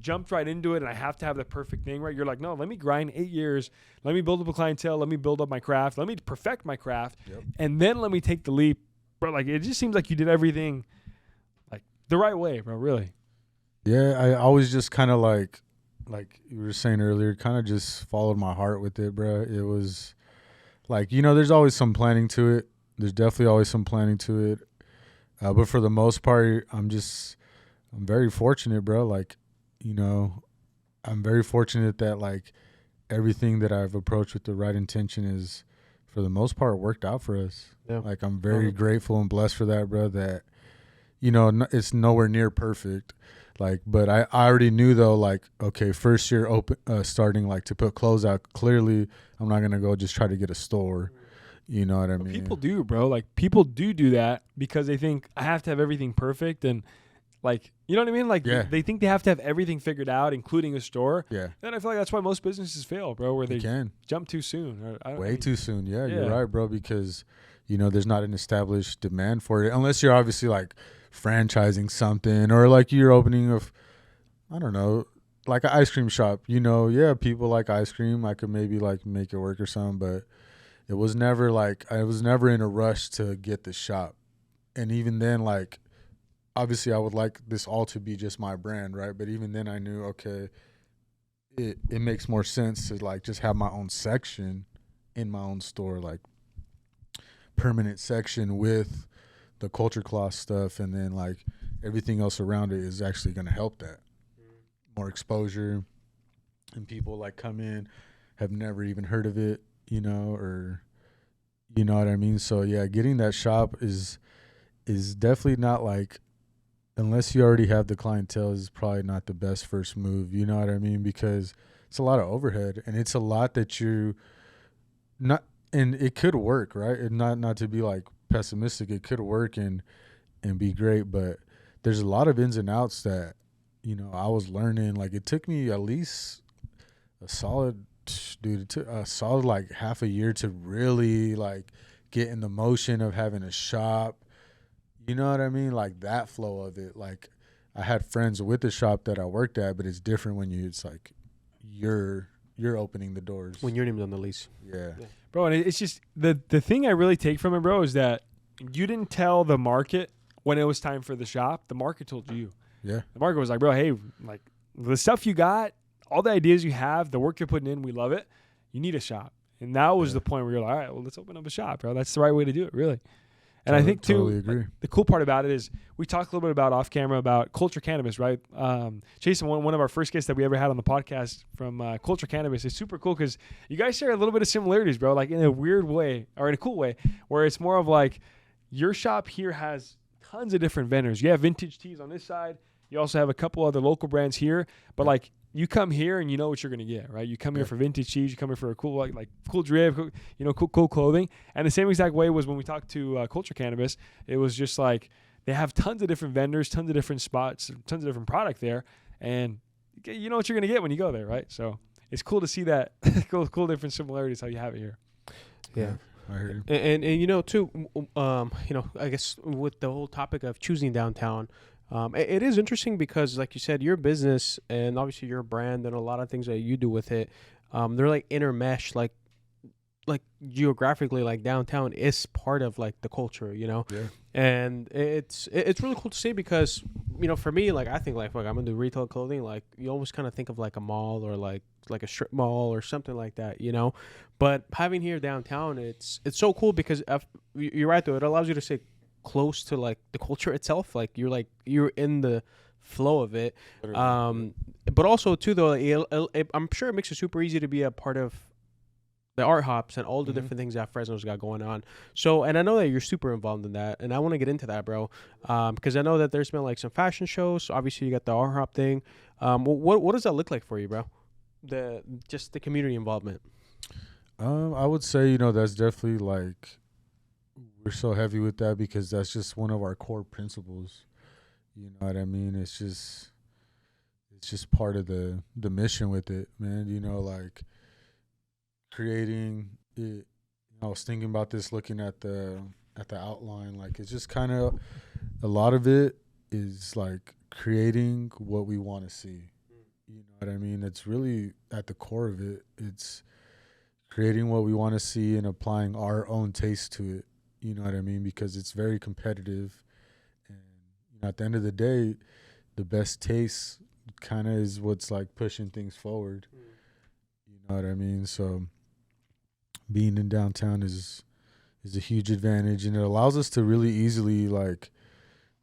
jumped right into it and I have to have the perfect thing, right? You're like, no, let me grind 8 years. Let me build up a clientele. Let me build up my craft. Let me perfect my craft. And then let me take the leap. Bro, like it just seems like you did everything like the right way, bro, really. Yeah, I always just kind of like you were saying earlier, kind of just followed my heart with it, bro. It was like, there's always some planning to it. There's definitely always some planning to it. But for the most part, I'm very fortunate, bro. Like, I'm very fortunate that like everything that I've approached with the right intention is, for the most part, worked out for us. Yeah. Like I'm very grateful and blessed for that, bro. That, it's nowhere near perfect. Like, but I already knew though, like, okay, first year starting like to put clothes out. Clearly, I'm not gonna go just try to get a store. You know what I mean? People do, bro. Like people do that because they think I have to have everything perfect, and like, you know what I mean? Like they think they have to have everything figured out, including a store. Yeah. And I feel like that's why most businesses fail, bro. Where they jump too soon. Way too soon. Yeah, you're right, bro. Because there's not an established demand for it, unless you're obviously like franchising something, or like you're opening I don't know, like an ice cream shop. People like ice cream. I could maybe like make it work or something, but it was never like, I was never in a rush to get the shop. And even then, like, obviously I would like this all to be just my brand, right? But even then I knew, okay, it makes more sense to like just have my own section in my own store, like permanent section with the culture class stuff, and then like everything else around it is actually going to help that. More exposure, and people like come in, have never even heard of it, or you know what I mean? So yeah, getting that shop is definitely not like, unless you already have the clientele, is probably not the best first move, you know what I mean? Because it's a lot of overhead, and it's a lot that you not, and it could work, right? And not to be like pessimistic, it could work and be great, but there's a lot of ins and outs that I was learning. Like it took me at least a solid dude, it took a solid like half a year to really like get in the motion of having a shop. You know what I mean? Like that flow of it. Like I had friends with the shop that I worked at, but it's different when it's like you're opening the doors. When your name's on the lease. Yeah. Bro, and it's just the thing I really take from it, bro, is that you didn't tell the market when it was time for the shop. The market told you. Yeah. The market was like, bro, hey, like the stuff you got, all the ideas you have, the work you're putting in, we love it. You need a shop. And that was the point where you're like, all right, well, let's open up a shop, bro. That's the right way to do it, really. And I think, too, agree. like, the cool part about it is we talked a little bit about off camera about Culture Cannabis, right? Jason, one of our first guests that we ever had on the podcast from Culture Cannabis is super cool because you guys share a little bit of similarities, bro, like in a weird way or in a cool way where it's more of like your shop here has tons of different vendors. You have vintage teas on this side. You also have a couple other local brands here, but like you come here and you know what you're going to get, right? You come here for vintage cheese. You come here for a cool, like cool drip, cool clothing. And the same exact way was when we talked to Culture Cannabis. It was just like they have tons of different vendors, tons of different spots, tons of different product there. And you know what you're going to get when you go there, right? So it's cool to see that cool different similarities how you have it here. Yeah. I heard you. And you know, too, I guess with the whole topic of choosing downtown, it is interesting because, like you said, your business and obviously your brand and a lot of things that you do with it, they're like intermeshed, like geographically, like downtown is part of like the culture, you know. Yeah. And it's really cool to see because, you know, for me, like I think like I'm gonna do retail clothing, like you always kind of think of like a mall or like a strip mall or something like that, you know. But having here downtown, it's so cool because you're right though, it allows you to stay close to like the culture itself, like you're in the flow of it. But also too though, I'm sure it makes it super easy to be a part of the art hops and all the different things that Fresno's got going on. So, and I know that you're super involved in that, and I want to get into that, bro, because I know that there's been like some fashion shows. So obviously, you got the art hop thing. What does that look like for you, bro? The community involvement. I would say, you know, that's definitely like we're so heavy with that because that's just one of our core principles. You know what I mean? It's just part of the mission with it, man. You know, like creating it. I was thinking about this looking at the outline. Like it's just kind of a lot of it is like creating what we want to see. You know what I mean? It's really at the core of it. It's creating what we want to see and applying our own taste to it. You know what I mean? Because it's very competitive. And you know, at the end of the day, the best taste kind of is what's like pushing things forward. You know what I mean? So being in downtown is a huge advantage, and it allows us to really easily like,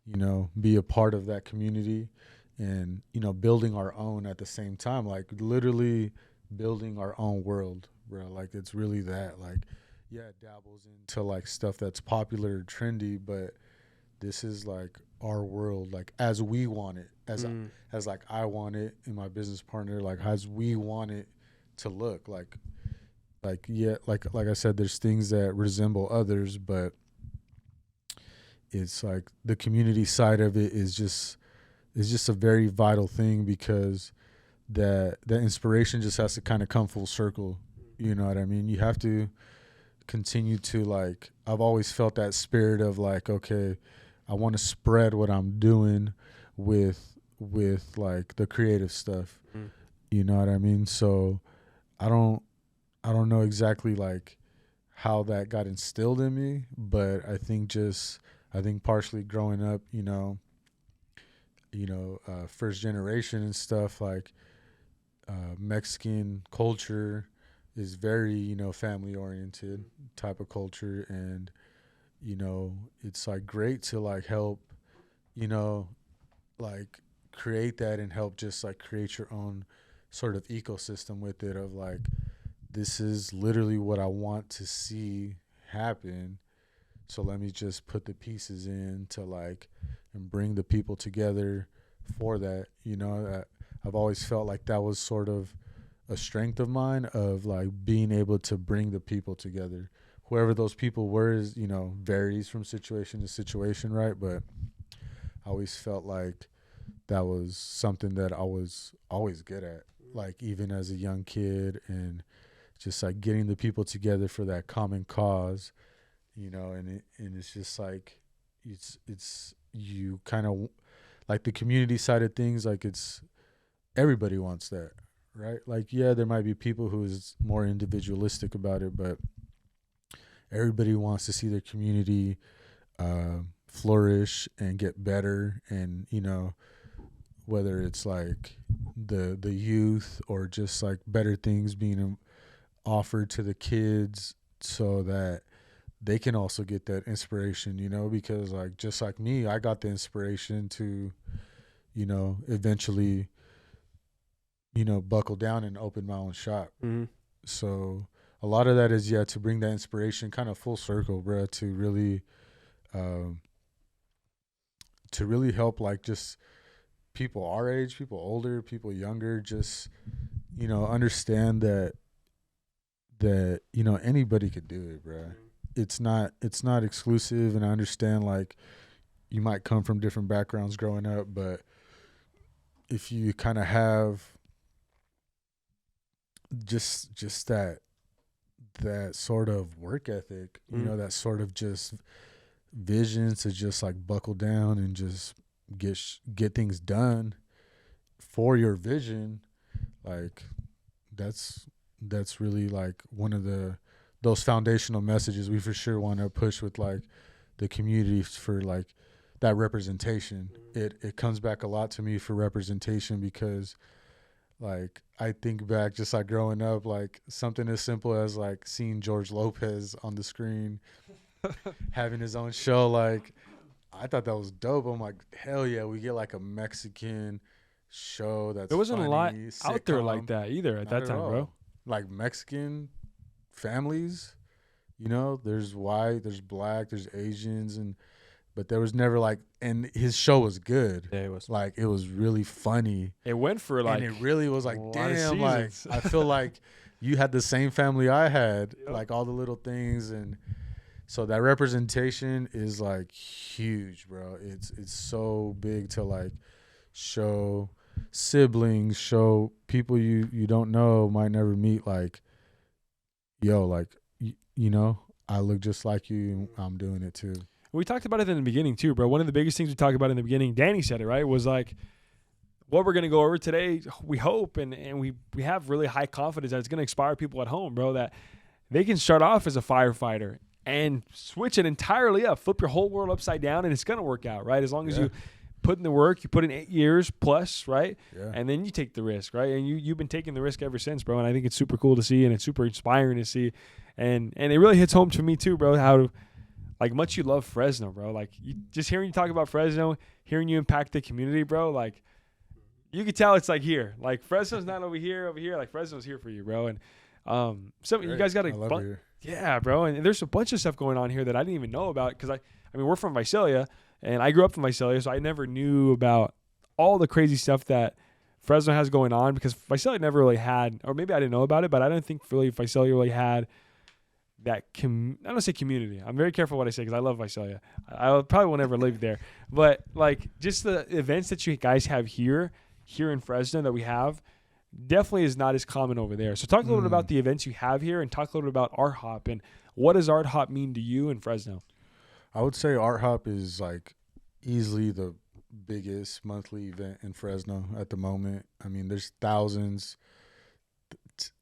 you know, be a part of that community and, you know, building our own at the same time, like literally building our own world, bro. Like it's really that, like, yeah, it dabbles into like stuff that's popular or trendy, but this is like our world, like as we want it, as like I want it and my business partner, like as we want it to look like yeah, like I said, there's things that resemble others, but it's like the community side of it is just a very vital thing because that inspiration just has to kind of come full circle. You know what I mean? You have to continue to like, I've always felt that spirit of like, okay, I want to spread what I'm doing with like the creative stuff. You know what I mean? So I don't know exactly like how that got instilled in me, but I think partially growing up, you know, first generation and stuff, like Mexican culture is very, you know, family oriented type of culture. And, you know, it's like great to like help, you know, like create that and help just like create your own sort of ecosystem with it of like, this is literally what I want to see happen. So let me just put the pieces in to like, and bring the people together for that. You know, I've always felt like that was sort of a strength of mine of like being able to bring the people together. Whoever those people were is, you know, varies from situation to situation, right? But I always felt like that was something that I was always good at. like even as a young kid, and just like getting the people together for that common cause, you know, and it's just like it's you kind of like the community side of things, like it's everybody wants that, right? Like, yeah, there might be people who is more individualistic about it, but everybody wants to see their community flourish and get better. And, you know, whether it's like the youth or just like better things being offered to the kids so that they can also get that inspiration, you know, because like just like me, I got the inspiration to, you know, eventually, you know, buckle down and open my own shop. Mm-hmm. So a lot of that is, yeah, to bring that inspiration kind of full circle, bro, to really help like just people our age, people older, people younger, just, you know, understand that, you know, anybody could do it, bro. It's not exclusive. And I understand like you might come from different backgrounds growing up, but if you kind of have just that sort of work ethic, you know, that sort of just vision to just like buckle down and just get things done for your vision, like that's really like one of those foundational messages we for sure want to push with like the community for like that representation. It comes back a lot to me for representation because like I think back just like growing up, like something as simple as like seeing George Lopez on the screen having his own show, like I thought that was dope. I'm like, hell yeah, we get like a Mexican show that's There wasn't funny, a lot sitcom. out there like that either at Not that at time, all. bro. Like Mexican families, you know, there's white, there's black, there's Asians, but there was never like, and his show was good. Yeah, it was. Like it was really funny. It went for like, and it really was like, a lot of damn, like seasons. I feel like you had the same family I had, Yep. like all the little things. And so that representation is like huge, bro. It's so big to like show siblings, show people you don't know, might never meet, like, yo, like, you know, I look just like you, I'm doing it too. We talked about it in the beginning too, bro. One of the biggest things we talked about in the beginning, Danny said it, right, was like what we're going to go over today, we hope, and we have really high confidence that it's going to inspire people at home, bro, that they can start off as a firefighter and switch it entirely up, flip your whole world upside down, and it's going to work out, right? As long as you put in the work, you put in 8 years plus, right? Yeah. And then you take the risk, right? And you've been taking the risk ever since, bro, and I think it's super cool to see, and it's super inspiring to see. And it really hits home to me too, bro, how like much you love Fresno, bro. Like just hearing you talk about Fresno, hearing you impact the community, bro, like you could tell it's like here. Like Fresno's not over here. Like Fresno's here for you, bro. And you guys got yeah, bro. And there's a bunch of stuff going on here that I didn't even know about because I mean we're from Visalia and I grew up in Visalia, so I never knew about all the crazy stuff that Fresno has going on because Visalia never really had, or maybe I didn't know about it, but I don't think really Visalia really had that I don't say community. I'm very careful what I say because I love Visalia. I probably will never live there, but like just the events that you guys have here in Fresno that we have definitely is not as common over there. So talk a little bit about the events you have here and talk a little bit about Art Hop and what does Art Hop mean to you in Fresno? I would say Art Hop is like easily the biggest monthly event in Fresno at the moment. I mean, there's thousands,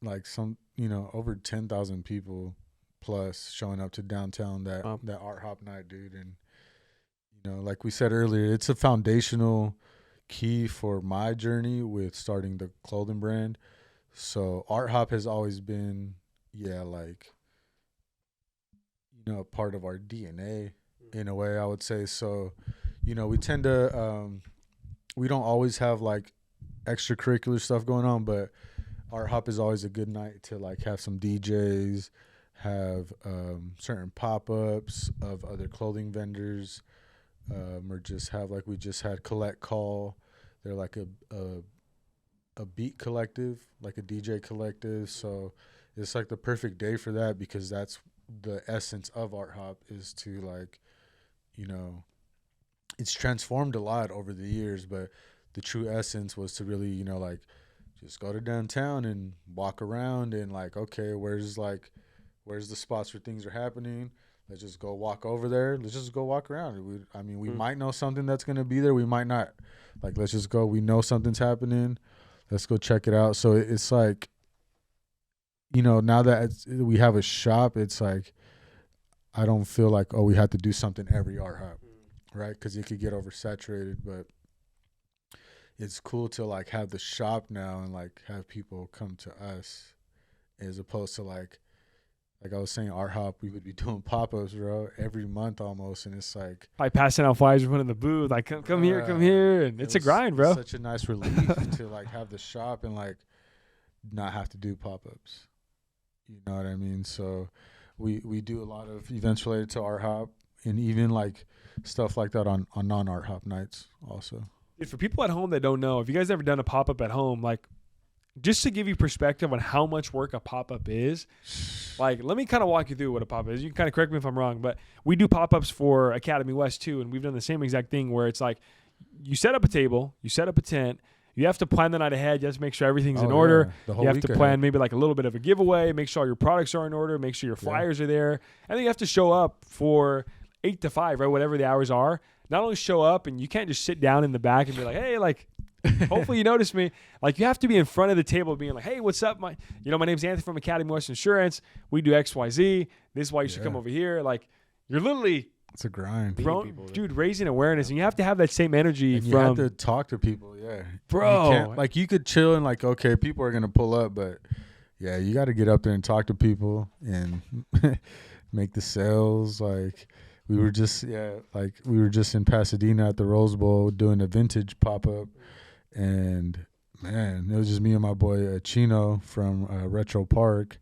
like some, you know, over 10,000 people plus showing up to downtown that Art Hop night, dude. And, you know, like we said earlier, it's a foundational key for my journey with starting the clothing brand. So Art Hop has always been, like, you know, a part of our DNA in a way, I would say. So, you know, we tend to, we don't always have like extracurricular stuff going on, but Art Hop is always a good night to like have some DJs, have certain pop-ups of other clothing vendors, or just have like we just had Collect Call. They're like a beat collective, like a DJ collective. So it's like the perfect day for that because that's the essence of Art Hop is to like, you know, it's transformed a lot over the years, but the true essence was to really, you know, like just go to downtown and walk around and like, okay, where's the spots where things are happening? Let's just go walk over there. Let's just go walk around. We might know something that's gonna be there. We might not. Like, let's just go. We know something's happening. Let's go check it out. So it's like, now that we have a shop, it's like I don't feel like, we have to do something every art hop, right? Because it could get oversaturated. But it's cool to like have the shop now and like have people come to us, as opposed to like I was saying, art hop, we would be doing pop-ups, bro, every month almost, and it's like passing out flyers in the booth, like come here, and it's a grind, bro. Such a nice relief to like have the shop and like not have to do pop-ups. You know what I mean? So we do a lot of events related to art hop, and even like stuff like that on non-art hop nights also. Dude, for people at home that don't know, if you guys ever done a pop-up at home, like, just to give you perspective on how much work a pop-up is, like, let me kind of walk you through what a pop-up is. You can kind of correct me if I'm wrong, but we do pop-ups for Academy West too, and we've done the same exact thing where it's like you set up a table, you set up a tent, you have to plan the night ahead, you have to make sure everything's in order. You have to plan maybe like a little bit of a giveaway, make sure all your products are in order, make sure your flyers are there, and then you have to show up for 8 to 5, right, whatever the hours are. Not only show up, and you can't just sit down in the back and be like, hey, like, hopefully you notice me. Like, you have to be in front of the table being like, hey, what's up? My name's Anthony from Academy West Insurance. We do XYZ. This is why you should come over here. Like, you're literally it's a grind. Dude, raising awareness. And you have to have that same energy and you have to talk to people, Bro. You could chill and like, okay, people are going to pull up, but yeah, you got to get up there and talk to people and make the sales. Like, we were just in Pasadena at the Rose Bowl doing a vintage pop-up. And man, it was just me and my boy Chino from Retro Park.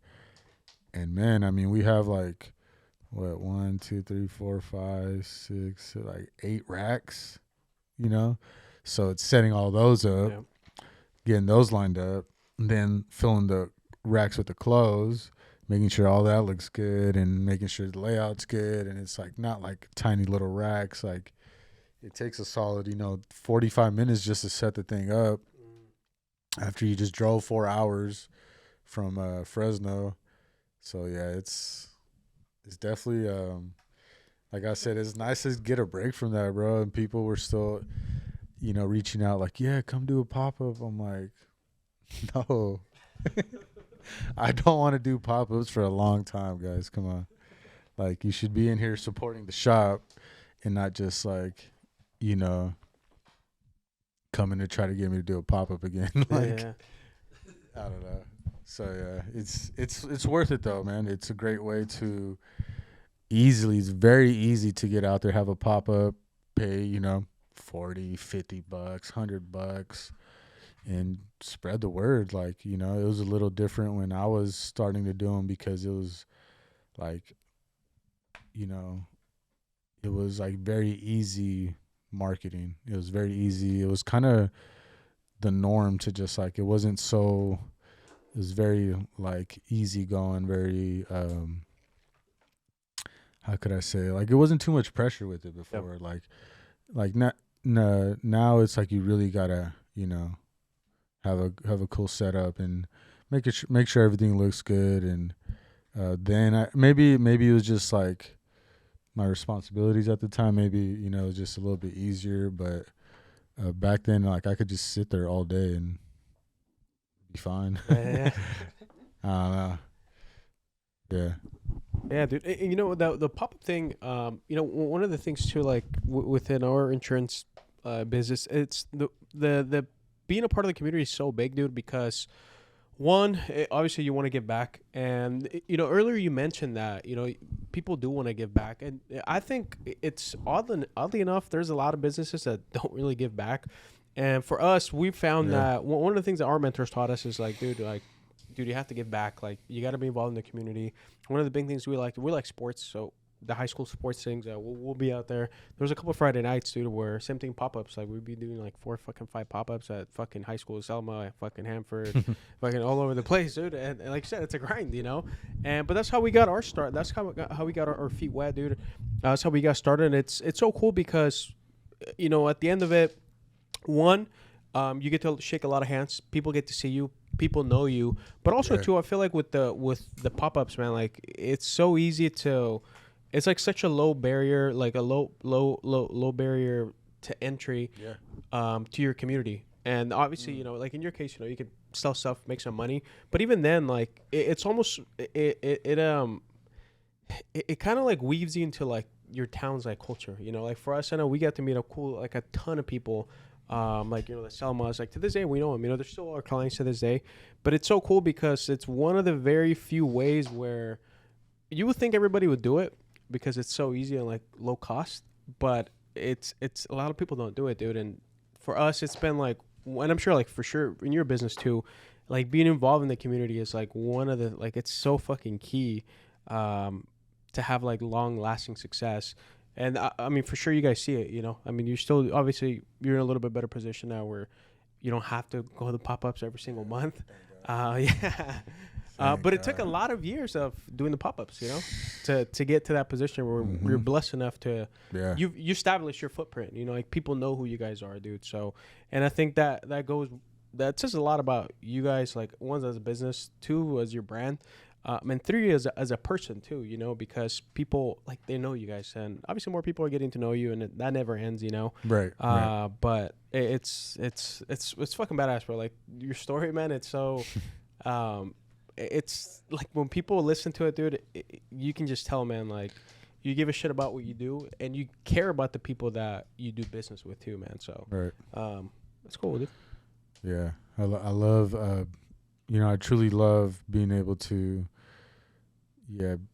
And man, I mean, we have like what 1, 2, 3, 4, 5, 6, like 8 racks, So it's setting all those up, getting those lined up, and then filling the racks with the clothes, making sure all that looks good, and making sure the layout's good. And it's like not like tiny little racks, like. It takes a solid, 45 minutes just to set the thing up after you just drove 4 hours from Fresno. So, yeah, it's definitely, like I said, it's nice to get a break from that, bro. And people were still, reaching out like, yeah, come do a pop-up. I'm like, no. I don't want to do pop-ups for a long time, guys. Come on. Like, you should be in here supporting the shop and not just like, coming to try to get me to do a pop-up again. I don't know. So yeah, it's worth it though, man. It's a great way to it's very easy to get out there, have a pop-up, pay, $40, $50, $100, and spread the word. Like, it was a little different when I was starting to do them because it was like, it was like very easy marketing. It was very easy. It was kind of the norm to just like, it wasn't so, it was very like easy going, very, how could I say, like it wasn't too much pressure with it before. Like now it's like you really gotta, have a cool setup and make sure everything looks good. And then maybe it was just like my responsibilities at the time, maybe, it was just a little bit easier, but back then, like, I could just sit there all day and be fine. I don't know. Yeah. Yeah, dude. The pop-up thing, one of the things too, like within our insurance business, it's the being a part of the community is so big, dude, because one, obviously you want to give back. And, earlier you mentioned that, people do want to give back. And I think it's oddly enough, there's a lot of businesses that don't really give back. And for us, we found that one of the things that our mentors taught us is like, dude, you have to give back. Like, you got to be involved in the community. One of the big things we like sports. So the high school sports things, we'll be out there. There was a couple of Friday nights, dude, where same thing pop-ups. Like, we'd be doing like 5 pop-ups at fucking high school, Selma, at fucking Hanford, fucking all over the place, dude. And like I said, it's a grind, but that's how we got our start. That's how we got our feet wet, dude. That's how we got started. And it's so cool because, at the end of it, one, You get to shake a lot of hands. People get to see you. People know you. But also too, I feel like with the pop-ups, man, like it's so easy to. It's like such a low barrier, like a low barrier to entry, to your community. And obviously, you know, like in your case, you know, you could sell stuff, make some money. But even then, like it's almost it kind of like weaves you into like your town's like culture. You know, like for us, I know we got to meet a ton of people. Like, you know, the Selmas, like to this day we know them. You know, they're still our clients to this day. But it's so cool because it's one of the very few ways where you would think everybody would do it because it's so easy and like low cost. But it's a lot of people don't do it, dude. And for us, it's been like. And I'm sure, like, for sure, in your business, too, like, being involved in the community is, like, one of the, like, it's so fucking key to have, like, long-lasting success. And, I mean, for sure, you guys see it, you know? I mean, you're still, obviously, you're in a little bit better position now where you don't have to go to the pop-ups every single month. Yeah. But it took a lot of years of doing the pop-ups, you know, to get to that position where we're blessed enough to you establish your footprint. You know, like people know who you guys are, dude. So, and I think that says a lot about you guys. Like, one, as a business, two, as your brand, and three, as a person too. You know, because people like they know you guys, and obviously more people are getting to know you, and that never ends. You know, right. But it's fucking badass, bro. Like your story, man. It's so. It's like when people listen to it, dude, you can just tell, man, like you give a shit about what you do and you care about the people that you do business with too, man. So, that's cool, dude. Yeah. I love, you know, I truly love being able to,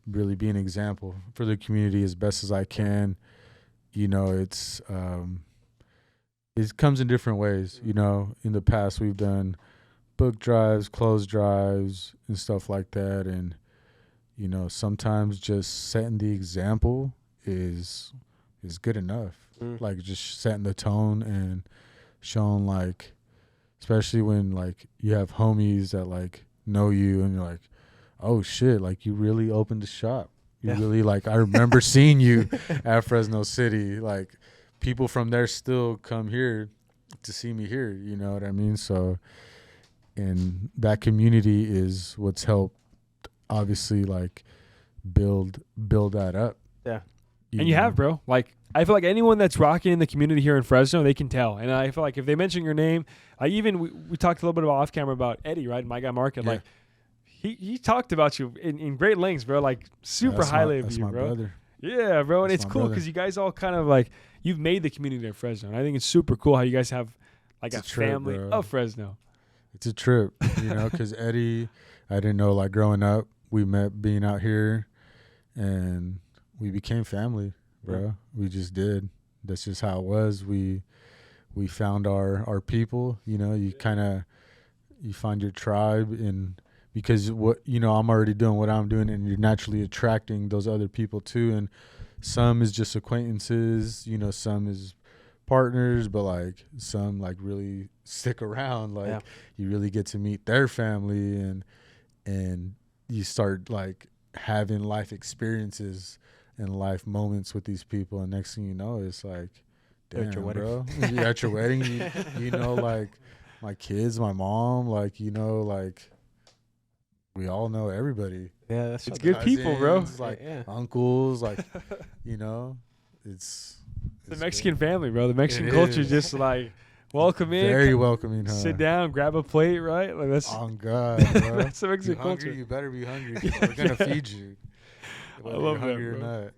really be an example for the community as best as I can. You know, it comes in different ways. You know, in the past we've done book drives, clothes drives, and stuff like that. And, you know, sometimes just setting the example is good enough. Like just setting the tone and showing, like, especially when like you have homies that like know you and you're like, oh shit, like you really opened the shop. You really, like, I remember seeing you at Fresno City. Like people from there still come here to see me here. You know what I mean? So, and that community is what's helped, obviously, like build that up. Yeah, and you have, bro. Like, I feel like anyone that's rocking in the community here in Fresno, they can tell. And I feel like if they mention your name, we talked a little bit about off camera about Eddie, right? My Guy Market. Yeah. Like he talked about you in great lengths, bro. Like super highly of you, bro. Brother. Yeah, bro. And it's cool because you guys all kind of like you've made the community in Fresno. And I think it's super cool how you guys have like a family of Fresno. It's a trip, you know, because Eddie, I didn't know, like, growing up, we met being out here, and we became family, bro. Yeah. We just did. That's just how it was. We found our people, you know. You find your tribe, and because what, you know, I'm already doing what I'm doing, and you're naturally attracting those other people too. And some is just acquaintances, you know, some is partners, but like some like really stick around. Like you really get to meet their family, and you start like having life experiences and life moments with these people, and next thing you know, it's like, damn, bro, you're at your wedding. You know, like my kids, my mom, like, you know, like we all know everybody. Yeah, it's good cousins, people, bro. Like uncles, like, you know, it's the Mexican family, bro. The Mexican culture is just like welcome in, very welcoming. Huh? Sit down, grab a plate, right? Like that's on God, bro. That's the Mexican culture. You better be hungry. We're gonna feed you. I love that,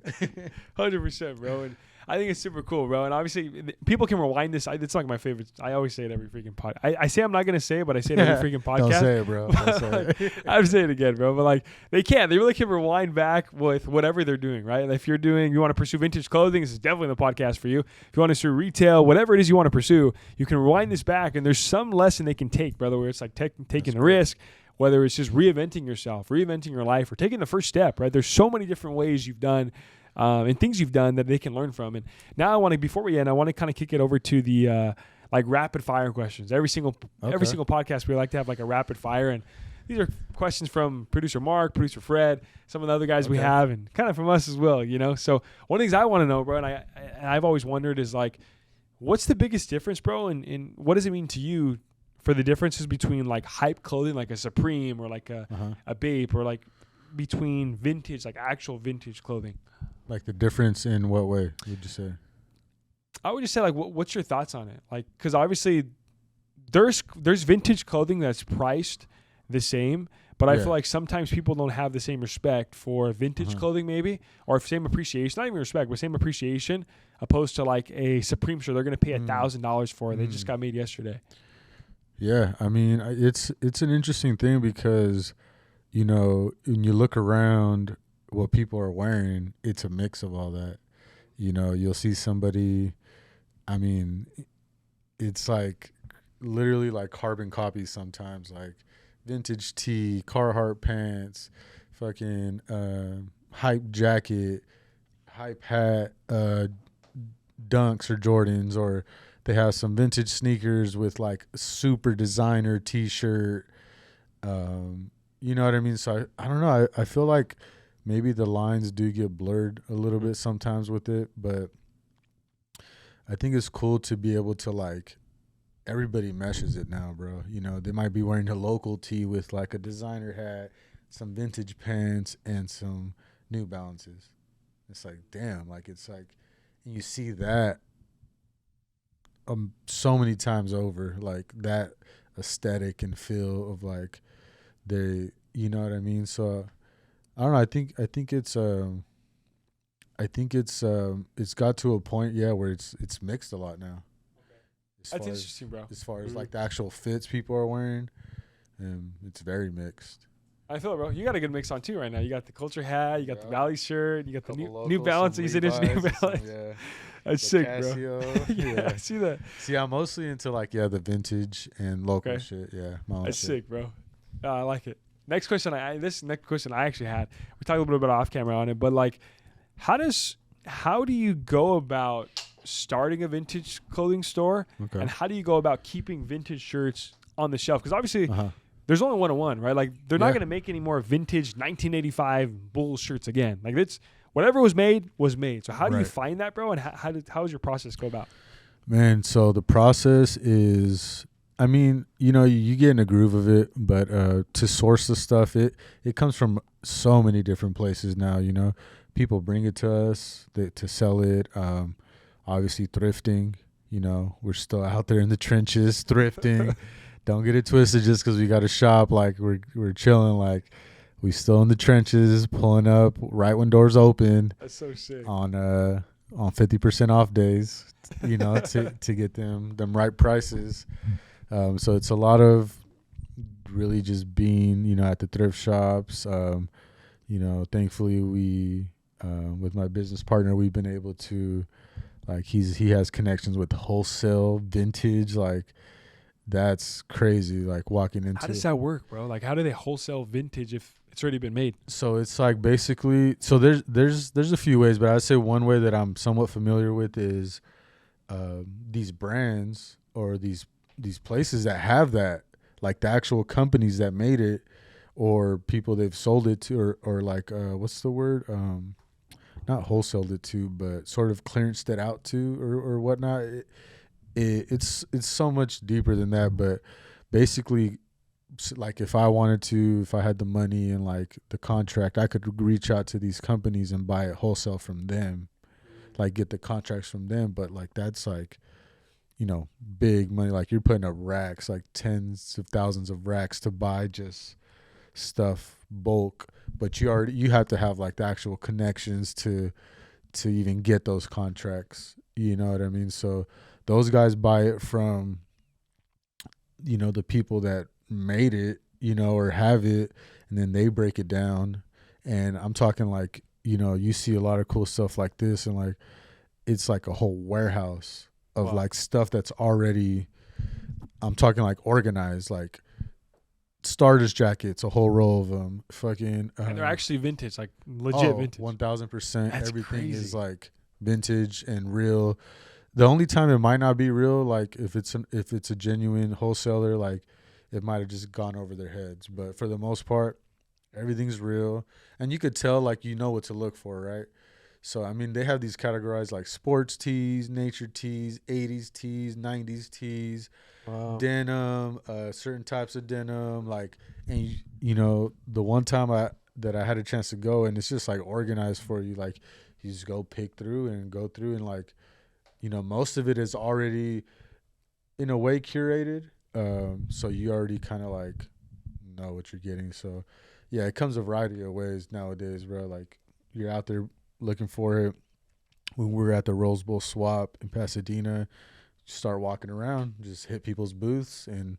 bro. 100%, bro. And I think it's super cool, bro. And obviously, people can rewind this. It's like my favorite. I always say it every freaking pod. I say I'm not going to say it, but I say it every freaking podcast. Don't say it, bro. Don't say it. I would say it again, bro. But like, they really can rewind back with whatever they're doing, right? And if you want to pursue vintage clothing, this is definitely the podcast for you. If you want to pursue retail, whatever it is you want to pursue, you can rewind this back, and there's some lesson they can take, brother, where it's like taking a risk, whether it's just reinventing yourself, reinventing your life, or taking the first step, right? There's so many different ways you've done and things you've done that they can learn from. And now before we end, I want to kind of kick it over to the like rapid fire questions. Every single podcast, we like to have like a rapid fire. And these are questions from producer Mark, producer Fred, some of the other guys we have, and kind of from us as well, you know? So one of the things I want to know, bro, and I've always wondered is like, What's the biggest difference, bro? And what does it mean to you for the differences between like hype clothing, like a Supreme or like a Bape, or like between vintage, like actual vintage clothing? Like the difference in what way would you say? I would just say like, what's your thoughts on it? Like, because obviously there's vintage clothing that's priced the same, but I feel like sometimes people don't have the same respect for vintage clothing, maybe, or same appreciation, not even respect, but same appreciation, opposed to like a Supreme shirt they're going to pay $1,000 for. They just got made yesterday. Yeah, I mean, it's an interesting thing because, you know, when you look around what people are wearing, it's a mix of all that. You know, you'll see somebody, I mean, it's like literally like carbon copies sometimes, like vintage tee, Carhartt pants, fucking hype jacket, hype hat, Dunks or Jordans, or they have some vintage sneakers with like super designer T-shirt. You know what I mean? So I don't know. I feel like maybe the lines do get blurred a little bit sometimes with it, but I think it's cool to be able to like, everybody meshes it now, bro. You know, they might be wearing a local tee with like a designer hat, some vintage pants, and some New Balances. It's like, damn, like it's like, and you see that so many times over, like that aesthetic and feel of like they, you know what I mean? So I don't know. I think it's got to a point, where it's mixed a lot now. That's interesting, bro. As far as like the actual fits people are wearing, it's very mixed. I feel it, bro. You got a good mix on too right now. You got the culture hat, you got the Valley shirt, you got the New Balance. You said it's New Balance. That's sick, Casio, bro. I see that. See, I'm mostly into like the vintage and local shit. Yeah, that's sick, bro. I like it. Next question. This next question I actually had. We talked a little bit off camera on it, but like, how do you go about starting a vintage clothing store, and how do you go about keeping vintage shirts on the shelf? Because obviously there's only one-on-one, right? Like they're not going to make any more vintage 1985 Bulls shirts again. Like it's whatever was made was made. So how do you find that, bro? And how does your process go about? Man, so the process is, I mean, you know, you get in a groove of it, but to source the stuff, it comes from so many different places now. You know, people bring it to us to sell it. Obviously thrifting, you know, we're still out there in the trenches thrifting. Don't get it twisted just because we got a shop. Like we're chilling. Like we still in the trenches, pulling up right when doors open. That's so sick. On 50% off days, you know, to get them right prices. So it's a lot of really just being, you know, at the thrift shops. You know, thankfully we with my business partner, we've been able to, like, he has connections with wholesale vintage. Like, that's crazy. Like walking into. How does that work, bro? Like, how do they wholesale vintage if it's already been made? So it's like basically, so there's a few ways, but I'd say one way that I'm somewhat familiar with is these brands or these places that have that, like the actual companies that made it, or people they've sold it to, or like what's the word? Not wholesaled it to, but sort of clearanced it out to, or whatnot. It's so much deeper than that, but basically, like if I had the money and like the contract, I could reach out to these companies and buy it wholesale from them, like get the contracts from them. But like that's like, you know, big money. Like you're putting up racks, like tens of thousands of racks to buy just stuff bulk. But you have to have like the actual connections to even get those contracts. You know what I mean? So those guys buy it from, you know, the people that made it, you know, or have it, and then they break it down. And I'm talking like, you know, you see a lot of cool stuff like this, and like it's like a whole warehouse of like stuff that's already, I'm talking like organized, like starters jackets, a whole row of them, fucking and they're actually vintage, like legit vintage. 1000%. Everything crazy. is like vintage and real. The only time it might not be real, like if it's a genuine wholesaler, like it might have just gone over their heads. But for the most part, everything's real, and you could tell, like, you know what to look for, right? So I mean, they have these categorized like sports tees, nature tees, 80s tees, 90s tees, denim, certain types of denim. Like, and you know, the one time that I had a chance to go, and it's just like organized for you. Like, you just go pick through and go through, and like, you know, most of it is already in a way curated. So you already kind of like know what you're getting. So yeah, it comes a variety of ways nowadays, bro. Like, you're out there looking for it. When we were at the Rose Bowl swap in Pasadena, start walking around, just hit people's booths and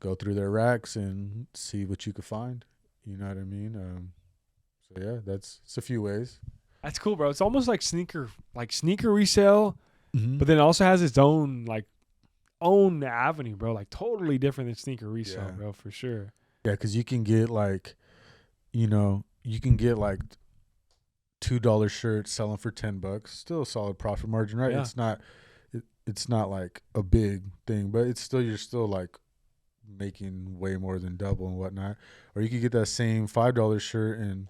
go through their racks and see what you could find. You know what I mean? So yeah, it's a few ways. That's cool, bro. It's almost like sneaker resale, but then it also has its own own avenue, bro. Like totally different than sneaker resale, bro, for sure. Yeah, because you can get like, you know, $2 shirts selling for $10. Still a solid profit margin, right? Yeah. It's not like a big thing, but you're still like making way more than double and whatnot. Or you could get that same $5 shirt and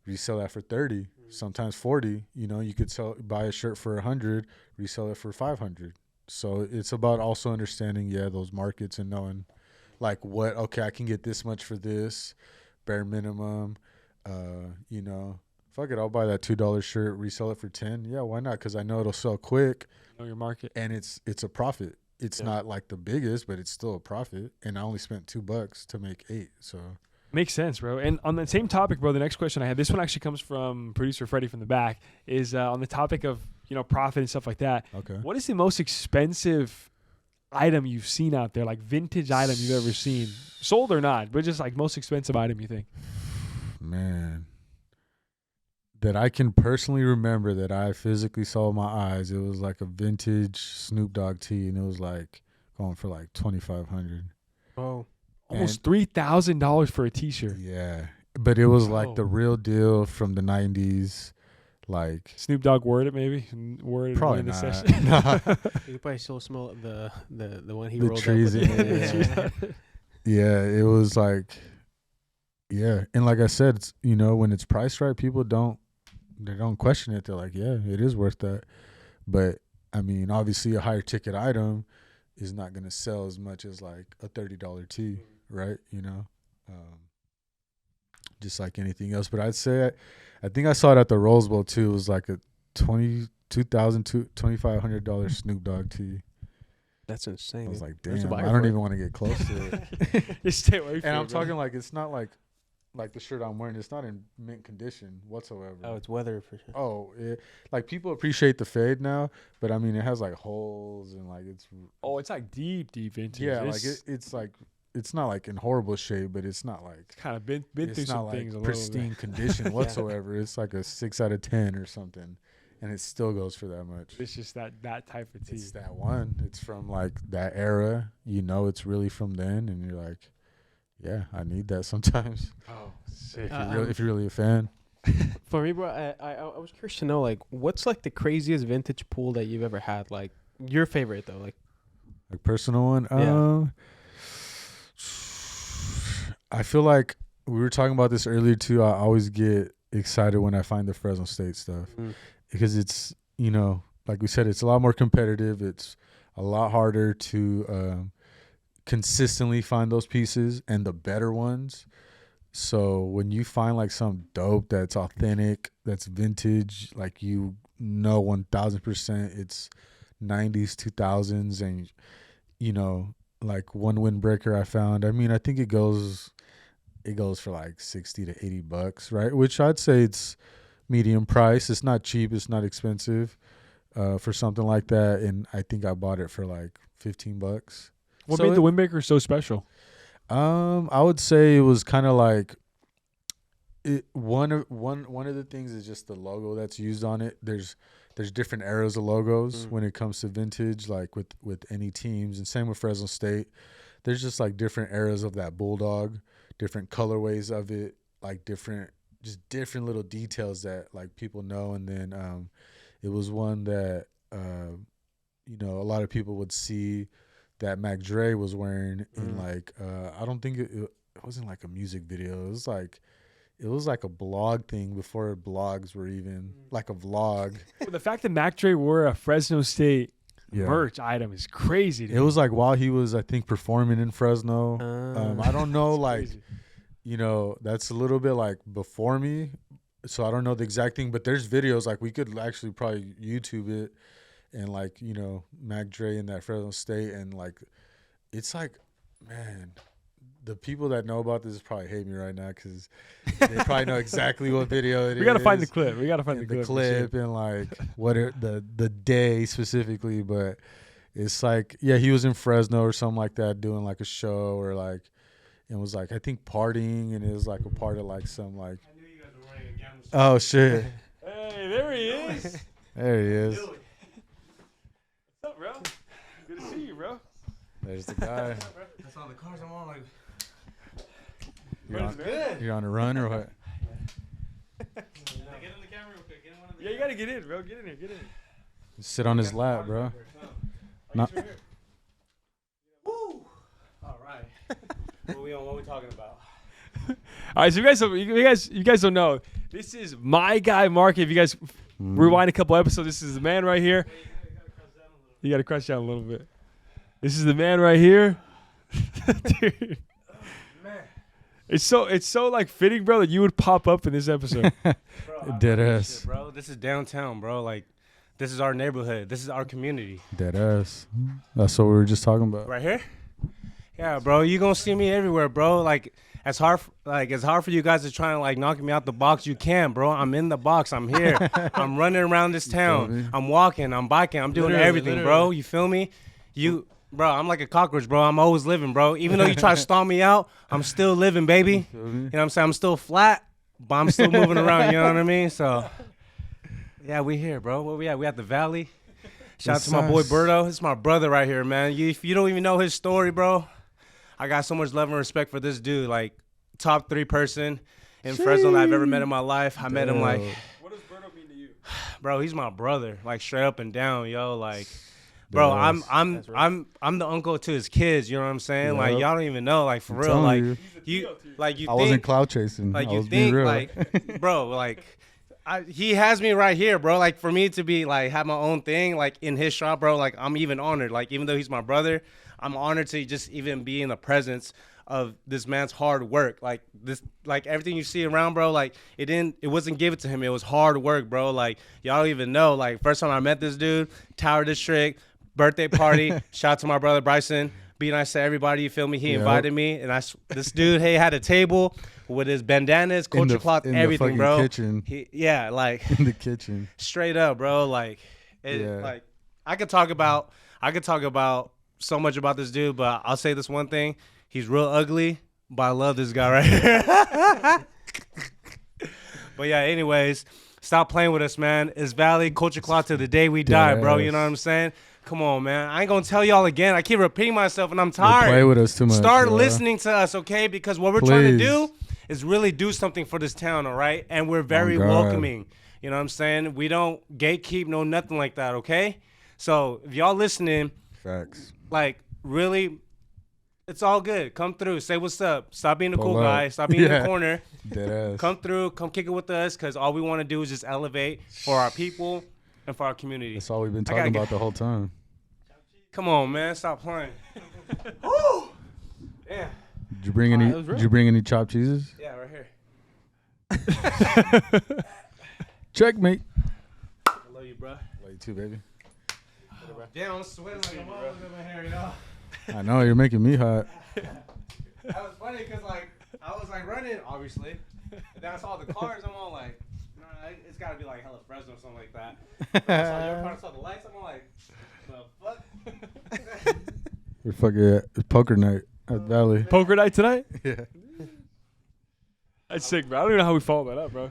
resell that for 30, sometimes 40. You know, you could buy a shirt for 100, resell it for 500. So it's about also understanding those markets and knowing like I can get this much for this bare minimum. You know, fuck it, I'll buy that $2 shirt, resell it for 10. Yeah, why not? Because I know it'll sell quick. Know your market, and it's a profit. It's not like the biggest, but it's still a profit. And I only spent $2 to make 8. So makes sense, bro. And on that same topic, bro, the next question I had, this one actually comes from producer Freddie from the back, is on the topic of, you know, profit and stuff like that. Okay. What is the most expensive item you've seen out there, like vintage item you've ever seen, sold or not, but just like most expensive item you think? Man, that I can personally remember that I physically saw with my eyes, it was like a vintage Snoop Dogg tee, and it was like going for like $2,500. Oh, almost $3,000 for a T-shirt. Yeah, but it was like the real deal from the 90s. Like Snoop Dogg word it maybe? Word it probably in the not. session. you probably still smell the one he The rolled trees up with. Yeah, it was like, yeah. And like I said, it's, you know, when it's priced right, people don't question it. They're like, yeah, it is worth that. But I mean, obviously a higher ticket item is not going to sell as much as like a $30 tee, right? You know, just like anything else. But I'd say, I think I saw it at the Rose Bowl too. It was like a $2,500 Snoop Dogg tee. That's insane. I was like, Where's the damn, buyer I don't for it? even want to get close to it. Just stay away from And it, I'm bro. talking like, it's not like the shirt I'm wearing. It's not in mint condition whatsoever. Oh, it's weather for sure. Oh, like people appreciate the fade now, but I mean, it has like holes and like it's. Oh, it's like deep vintage. Yeah, like it's like, it's not like in horrible shape, but it's not like, It's kind of been through it's some not things like a little pristine bit. condition whatsoever. It's like a 6 out of 10 or something, and it still goes for that much. It's just that type of tee. It's that one. It's from like that era. You know, it's really from then, and you're like, yeah, I need that sometimes. Oh, sick. If you're really a fan. For me, bro, I was curious to know, like, what's like the craziest vintage pool that you've ever had? Like, your favorite though, like personal one. Yeah. I feel like we were talking about this earlier too. I always get excited when I find the Fresno State stuff because it's, you know, like we said, it's a lot more competitive. It's a lot harder to consistently find those pieces and the better ones. So when you find like some dope that's authentic, that's vintage, like, you know, 1000% it's 90s, 2000s, and, you know, like one windbreaker I found. I mean, I think it goes for like $60 to $80, right? Which I'd say it's medium price. It's not cheap. It's not expensive for something like that. And I think I bought it for like $15. What made the windbreaker so special? I would say it was kind of like one of the things is just the logo that's used on it. There's different eras of logos when it comes to vintage, like with any teams, and same with Fresno State. There's just like different eras of that bulldog, different colorways of it, like different little details that like people know. And then it was one that you know, a lot of people would see that Mac Dre was wearing in like I don't think it wasn't like a music video. It was like it was like a blog thing before blogs were even like a vlog. The fact that Mac Dre wore a Fresno State merch item is crazy. It was like while he was, I think, performing in Fresno. I don't know, like, crazy. you know, that's a little bit like before me. So I don't know the exact thing, but there's videos, like we could actually probably YouTube it and like, you know, Mac Dre in that Fresno State. And like, it's like, man, the people that know about this probably hate me right now because they probably know exactly what video it is. We got to find the clip. We got to find and the clip and like the day specifically. But it's like, yeah, he was in Fresno or something like that doing like a show or like, it was like, I think partying, and it was like a part of like some like, I knew you guys were running again. oh shit. Hey, there he is. There he is. What's up, bro? Good to see you, bro. There's the guy. That's all the cars I'm on. Like, You're on a run or what? get in the camera real quick. Get in one of the Yeah, you got to get in, bro. Get in here. Get in here. Sit on his lap, bro. Not, Woo! All right. What we talking about? All right, so you guys don't know. This is my guy, Mark. If you guys rewind a couple episodes, this is the man right here. You got to crush down a little bit. This is the man right here. Dude. It's so like fitting, bro, that you would pop up in this episode. dead ass. Bro, this is downtown, bro. Like, this is our neighborhood. This is our community. Dead ass. That's what we were just talking about. Right here? Yeah, bro. You gonna see me everywhere, bro. Like, it's hard for you guys to try and like knock me out the box. You can, bro. I'm in the box. I'm here. I'm running around this town. I'm walking. I'm biking. I'm doing everything, bro. You feel me? Bro, I'm like a cockroach, bro. I'm always living, bro. Even though you try to stomp me out, I'm still living, baby. You know what I'm saying? I'm still flat, but I'm still moving around. You know what I mean? So, yeah, we here, bro. Where we at? We at the Valley. Shout out to my boy Berto. This is my brother right here, man. If you don't even know his story, bro, I got so much love and respect for this dude. Like, top 3 person in Fresno that I've ever met in my life. I met him like, What does Berto mean to you? bro, he's my brother. Like, straight up and down, yo. Like, bro, I'm the uncle to his kids. You know what I'm saying? Yep. Like, y'all don't even know. Like, for real. Like, you I think wasn't cloud chasing. like I you was being think real. like, bro, like. He has me right here, bro. Like, for me to be like have my own thing, like in his shop, bro. Like, I'm even honored. Like, even though he's my brother, I'm honored to just even be in the presence of this man's hard work. Like this, like everything you see around, bro. Like it wasn't given to him. It was hard work, bro. Like y'all don't even know. Like first time I met this dude, Tower District, birthday party. Shout out to my brother Bryson. Be nice to everybody. You feel me? He invited me, and this dude, had a table with his bandanas, culture cloth, everything, in bro. The kitchen. Like In the kitchen. straight up, bro. Like, like I could talk about so much about this dude, but I'll say this one thing: he's real ugly, but I love this guy right here. But yeah, anyways, stop playing with us, man. It's Valley culture cloth to the day we die, bro. You know what I'm saying? Come on, man. I ain't gonna tell y'all again. I keep repeating myself, and I'm tired. Don't play with us too much. Start bro. listening to us, okay? Because what we're trying to do is really do something for this town, all right? And we're very welcoming. You know what I'm saying? We don't gatekeep, no nothing like that, okay? So if y'all listening, facts. like really, it's all good. Come through, say what's up. Stop being the cool up. guy. Stop being in the corner. Dead ass. Come through, come kick it with us, because all we want to do is just elevate for our people and for our community. That's all we've been talking about the whole time. Come on, man. Stop playing. Woo! Yeah. Did you bring any? Did you bring any chopped cheeses? Yeah, right here. Checkmate. I love you, bro. Love you too, baby. Damn, I'm sweating like a motherfucker in here, you know? I know you're making me hot. That was funny because, like, I was, like, running, obviously. And then I saw the cars. I'm all like, nah, it's got to be, like, hella Fresno or something like that. I saw the lights. I'm all like, the fuck? We're fucking poker night at Valley. Poker night tonight? Yeah. That's sick, bro. I don't even know how we followed that up, bro.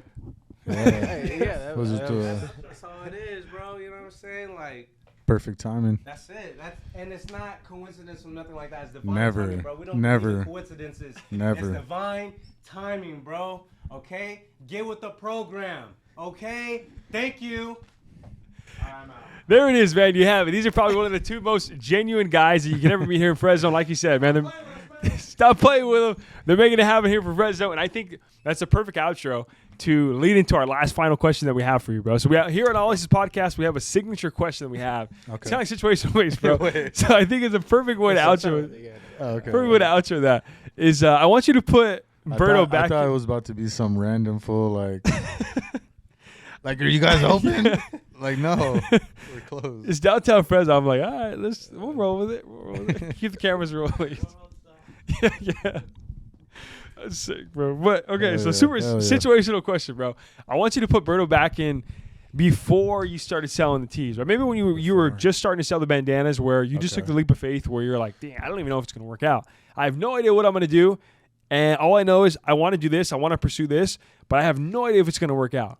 Yeah. That was that's all it is, bro. You know what I'm saying? Like, perfect timing. that's it. And it's not coincidence or nothing like that. It's divine Never. timing, bro. We don't Never. believe in coincidences. Never. It's divine timing, bro. Okay? Get with the program. Okay? Thank you. I'm out. There it is, man. You have it. These are probably one of the 2 most genuine guys that you can ever meet here in Fresno. Like you said, man, Stop playing with them. They're making it happen here for Fresno, and I think that's a perfect outro to lead into our last final question that we have for you, bro. So we have, here on All Aces Podcast, we have a signature question that we have. It's kind of like situational waste, bro. So I think it's a perfect way to outro. Perfect way to outro that is I want you to put Berto back. I thought it was about to be some random fool like. Like, are you guys open? Like, no, we're closed. It's downtown Fresno. I'm like, all right, we'll roll with it. Keep the cameras rolling. yeah. That's sick, bro. But okay, so super situational question, bro. I want you to put Berto back in before you started selling the tees, right? Maybe when you were just starting to sell the bandanas, where you just took the leap of faith, where you're like, damn, I don't even know if it's gonna work out. I have no idea what I'm gonna do, and all I know is I want to do this, I want to pursue this, but I have no idea if it's gonna work out.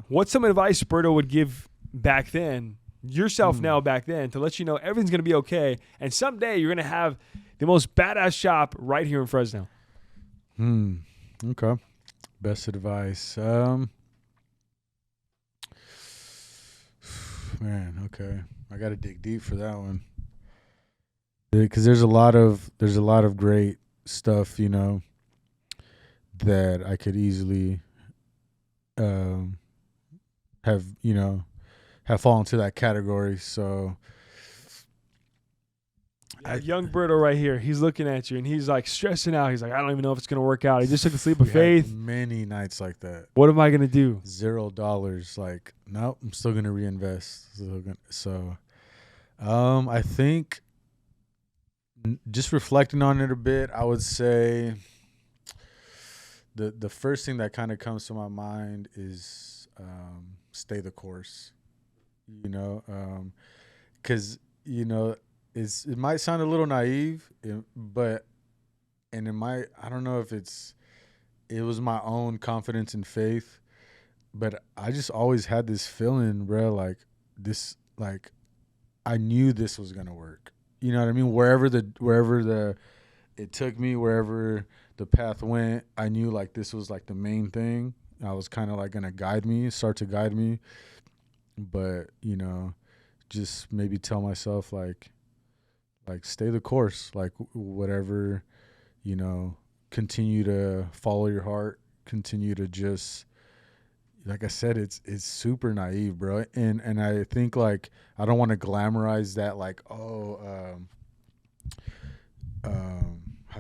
What's some advice Berto would give back then, yourself now back then, to let you know everything's going to be okay, and someday you're going to have the most badass shop right here in Fresno? Okay. Best advice. Man, okay. I got to dig deep for that one. Because there's a lot of great stuff, you know, that I could easily have fallen to that category. So young Berto right here, he's looking at you and he's like stressing out. He's like, I don't even know if it's gonna work out. He just took a leap of faith. Many nights like that. What am I gonna do? $0. Like, nope, I'm still gonna reinvest. So I think just reflecting on it a bit, I would say the first thing that kind of comes to my mind is stay the course, you know, because, you know, it might sound a little naive, but I don't know if it was my own confidence and faith, but I just always had this feeling, bro, like this, like I knew this was gonna work. You know what I mean? Wherever it took me, wherever the path went, I knew like this was like the main thing. I was kind of like gonna start to guide me, but, you know, just maybe tell myself like stay the course, like whatever, you know, continue to follow your heart, continue to just, like I said, it's super naive, bro. And I think like I don't want to glamorize that, like, how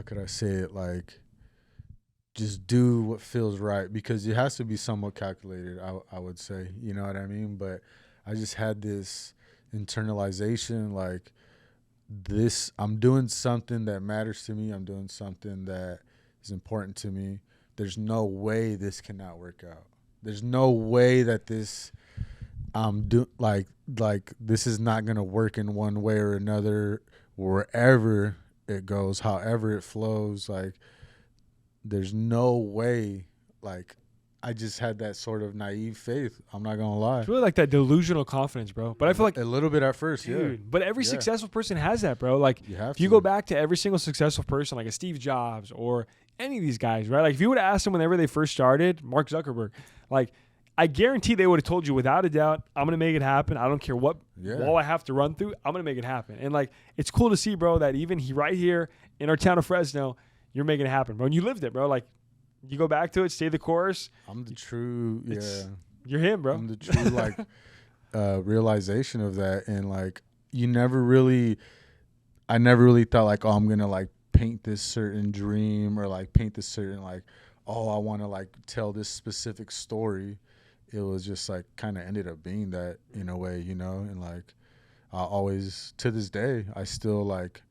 could I say it, like just do what feels right, because it has to be somewhat calculated, I would say, you know what I mean? But I just had this internalization, like I'm doing something that matters to me. I'm doing something that is important to me. There's no way this cannot work out. There's no way that this this is not going to work in one way or another, wherever it goes, however it flows. Like, there's no way. Like, I just had that sort of naive faith. I'm not gonna lie. It's really like that delusional confidence, bro. But I feel like a little bit at first, dude, yeah. But every successful person has that, bro. Like, if you go back to every single successful person, like a Steve Jobs or any of these guys, right? Like, if you would have asked them whenever they first started, Mark Zuckerberg, like, I guarantee they would have told you without a doubt, I'm gonna make it happen. I don't care what wall I have to run through. I'm gonna make it happen. And like, it's cool to see, bro, that even right here in our town of Fresno, you're making it happen, bro. And you lived it, bro. Like, you go back to it, stay the course. I'm the true, You're him, bro. I'm the true, like, realization of that. And, like, I never really thought, like, oh, I'm going to, like, paint this certain dream or, like, paint this certain, like, oh, I want to, like, tell this specific story. It was just, like, kind of ended up being that in a way, you know? And, like, I always, to this day, I still, like,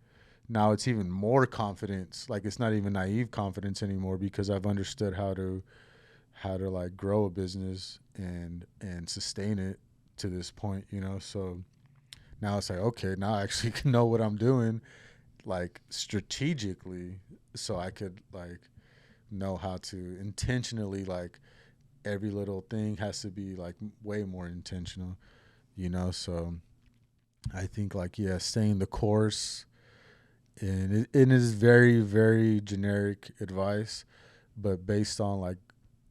now it's even more confidence. Like, it's not even naive confidence anymore, because I've understood how to like grow a business and sustain it to this point, you know? So now it's like, okay, now I actually can know what I'm doing, like, strategically, so I could, like, know how to intentionally, like, every little thing has to be, like, way more intentional, you know? So I think, like, staying the course. And it is very, very generic advice, but based on, like,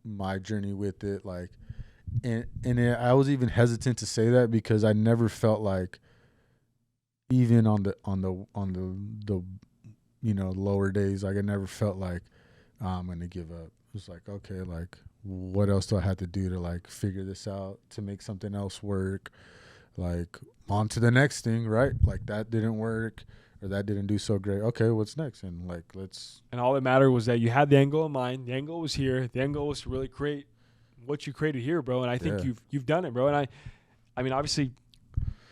my journey with it, like, I was even hesitant to say that, because I never felt like, even on the lower days. Like I never felt like I'm gonna give up. It was like, okay, like what else do I have to do to like figure this out to make something else work? Like on to the next thing, right? Like that didn't work or that didn't do so great. Okay, what's next? And like And all that mattered was that you had the end goal in mind. The end goal was here. The end goal was to really create what you created here, bro. And I think you've done it, bro. And I mean, obviously,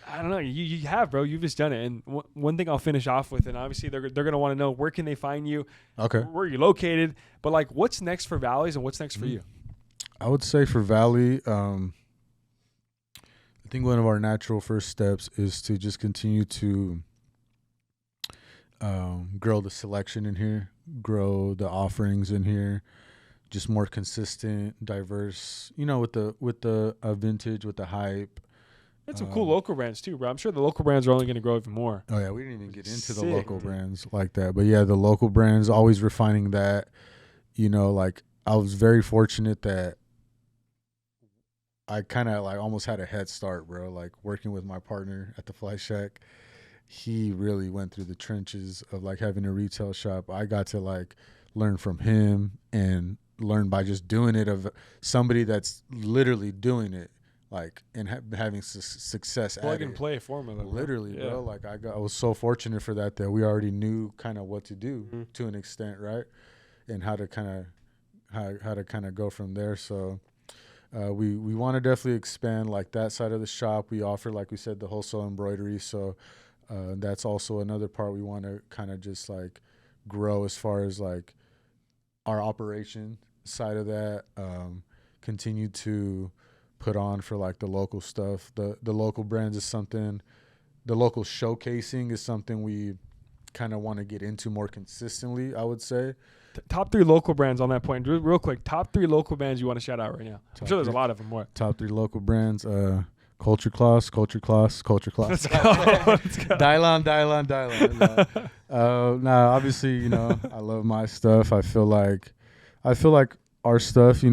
I don't know. You have, bro. You've just done it. And one thing I'll finish off with, and obviously they're gonna want to know, where can they find you? Okay. Where are you located? But like, what's next for Valleys and what's next for you? I would say for Valley, I think one of our natural first steps is to just continue to grow the selection in here, grow the offerings in here, just more consistent, diverse. With the vintage, with the hype. That's some cool local brands too, bro. I'm sure the local brands are only going to grow even more. Oh yeah, we didn't even get into the local brands like that, but yeah, the local brands, always refining that. Like I was very fortunate that I kind of like almost had a head start, bro. Like working with my partner at the Fly Shack, he really went through the trenches of like having a retail shop. I got to like learn from him and learn by just doing it of somebody that's literally doing it, like and having success at it. Plug and play formula, bro. Literally, bro. Like I was so fortunate for that we already knew kind of what to do to an extent, right? And how to kind of go from there. So. We want to definitely expand like that side of the shop. We offer, like we said, the wholesale embroidery. So that's also another part we want to kind of just like grow as far as like our operation side of that. Continue to put on for like the local stuff. The local brands is something, the local showcasing is something we kind of want to get into more consistently, I would say. Top 3 local brands on that point. Real quick, top 3 local brands you want to shout out right now. I'm sure there's a lot of them. What? Top 3 local brands. Culture Class. Let's go. Let's go. Dylon. Nah, obviously, I love my stuff. I feel like our stuff,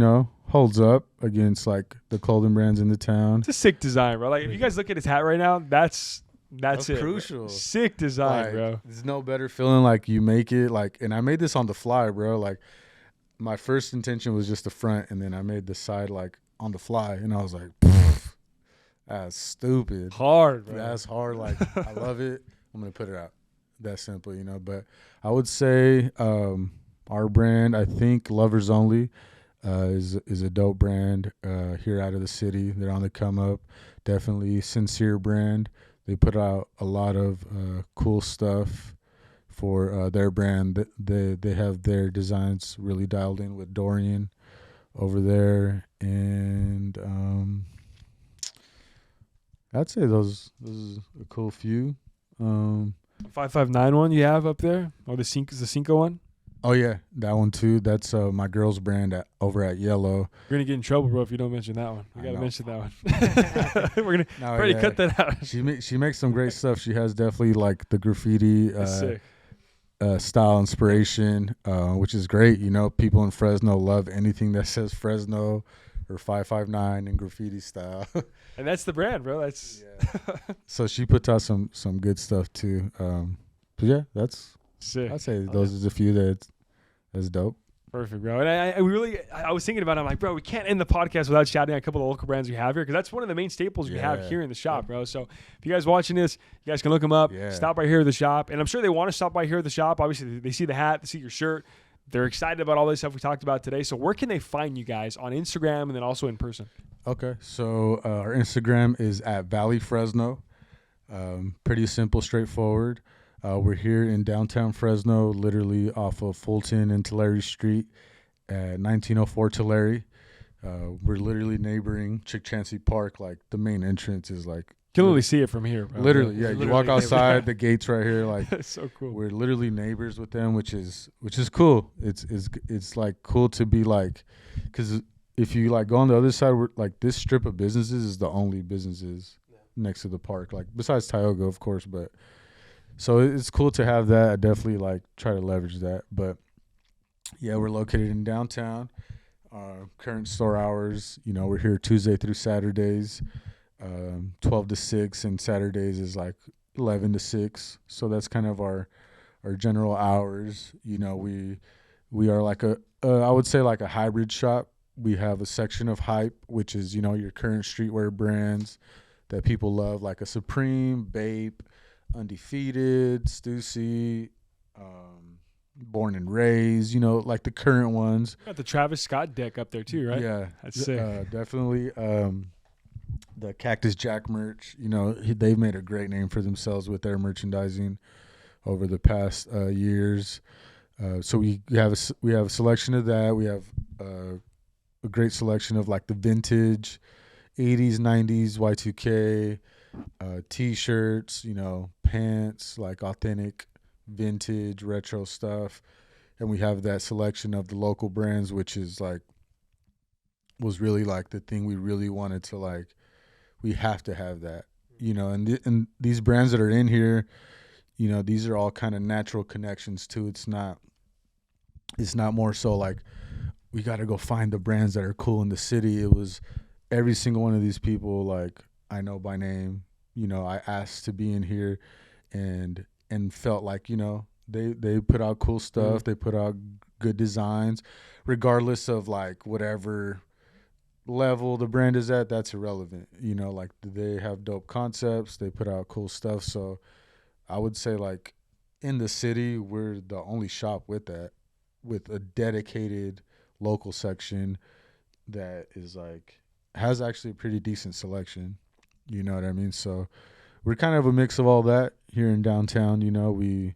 holds up against like the clothing brands in the town. It's a sick design, bro. Like if you guys look at his hat right now, that's it. Crucial. Bro. Sick design, like, bro. There's no better feeling like you make it like, and I made this on the fly, bro. Like my first intention was just the front, and then I made the side like on the fly, and I was like, that's stupid. Hard, bro. That's hard. Like I love it. I'm gonna put it out. That simple, But I would say our brand, I think Lovers Only, is a dope brand here out of the city. They're on the come up. Definitely sincere brand. They put out a lot of cool stuff for their brand. They have their designs really dialed in with Dorian over there, and I'd say those is a cool few. 559 one you have up there, or the Cinco one? Oh yeah, that one too. That's my girl's brand over at Yellow. You're gonna get in trouble, bro, if you don't mention that one. You gotta mention that one. We're gonna cut that out. She makes some great stuff. She has definitely like the graffiti style inspiration, which is great. People in Fresno love anything that says Fresno or 559 and graffiti style. And that's the brand, bro. That's So she puts out some good stuff too. But yeah, that's sick. I'd say those are the few that's dope. Perfect, bro. And I was thinking about it. I'm like, bro, we can't end the podcast without shouting out a couple of local brands we have here, because that's one of the main staples we have here in the shop, bro. So if you guys watching this, you guys can look them up. Yeah. Stop by here at the shop. And I'm sure they want to stop by here at the shop. Obviously, they see the hat, they see your shirt. They're excited about all this stuff we talked about today. So where can they find you guys on Instagram and then also in person? Okay. So our Instagram is at Valley Fresno. Pretty simple, straightforward. We're here in downtown Fresno, literally off of Fulton and Tulare Street at 1904 Tulare. We're literally neighboring Chick Chansey Park. Like the main entrance is like, you can literally see it from here, bro. Literally, yeah. You walk outside, the gate's right here. Like it's so cool. We're literally neighbors with them, which is cool. It's like cool to be like, because if you like go on the other side, we're like this strip of businesses is the only businesses next to the park, like besides Tioga, of course, but. So it's cool to have that. I definitely like try to leverage that. But yeah, we're located in downtown. Current store hours, we're here Tuesday through Saturdays, 12 to 6, and Saturdays is like 11 to 6. So that's kind of our our general hours. You know, we are like I would say like a hybrid shop. We have a section of hype, which is, you know, your current streetwear brands that people love, like a Supreme, Bape, Undefeated, Stussy, Born and Raised, you know, like the current ones. Got the Travis Scott deck up there too, right? Yeah, That's sick. Definitely. The Cactus Jack merch, you know, they've made a great name for themselves with their merchandising over the past years. So we have a selection of that. We have a great selection of like the vintage 80s, 90s, Y2K, t-shirts, you know, pants, like authentic vintage retro stuff. And we have that selection of the local brands, which is like, was really like the thing we really wanted to like, we have to have that, you know, and these brands that are in here, you know, these are all kind of natural connections too. It's not more so like we got to go find the brands that are cool in the city. It was every single one of these people, like I know by name, you know, I asked to be in here and felt like, you know, they put out cool stuff. They put out good designs, regardless of like whatever level the brand is at. That's irrelevant, you know, like they have dope concepts, they put out cool stuff. So I would say like in the city, we're the only shop with that, with a dedicated local section that is like has actually a pretty decent selection, you know what I mean? So we're kind of a mix of all that here in downtown. You know, we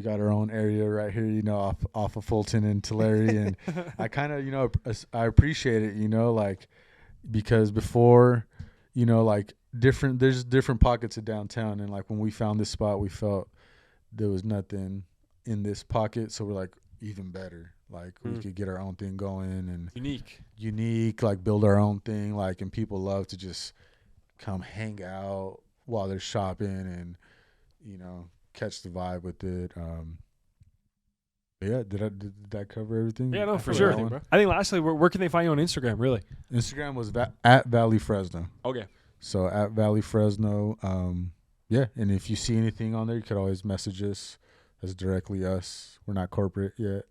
got our own area right here, you know, off of Fulton and Tulare, and I kind of, you know, I appreciate it, you know, like because before, you know, like there's different pockets of downtown, and like when we found this spot, we felt there was nothing in this pocket, so we're like even better, like we could get our own thing going and unique, like build our own thing, like, and people love to just come hang out while they're shopping and, you know, catch the vibe with it. Yeah, did that cover everything? Yeah, no, for sure. I think lastly, where can they find you on Instagram, really? Instagram was at Valley Fresno. Okay. So at Valley Fresno, yeah, and if you see anything on there, you could always message us. That's directly us. We're not corporate yet.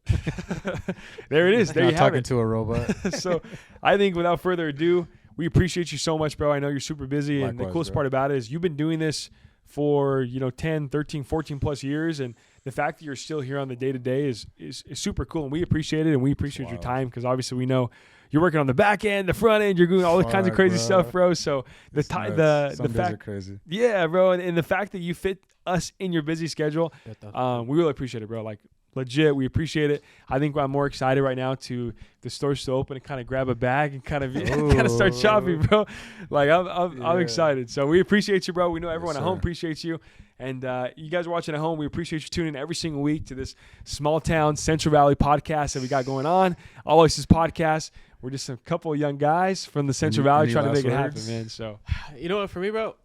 There it is. There you have it. Talking to a robot. So I think without further ado, we appreciate you so much, bro. I know you're super busy. Likewise, and the coolest part about it is you've been doing this for, you know, 10, 13, 14 plus years. And the fact that you're still here on the day-to-day is super cool. And we appreciate it. And we appreciate your time because obviously we know you're working on the back end, the front end. You're doing all kinds of crazy stuff, bro. So the fact, are crazy. Yeah, bro. And the fact that you fit us in your busy schedule, we really appreciate it, bro. Like, legit, we appreciate it. I think I'm more excited right now to the store still open and kind of grab a bag and kind of start shopping, bro. Like I'm excited. So we appreciate you, bro. We know everyone at home appreciates you, and you guys are watching at home. We appreciate you tuning in every single week to this small town Central Valley podcast that we got going on. Always this podcast. We're just a couple of young guys from the Central Valley trying to make it happen, man. So you know what, for me, bro.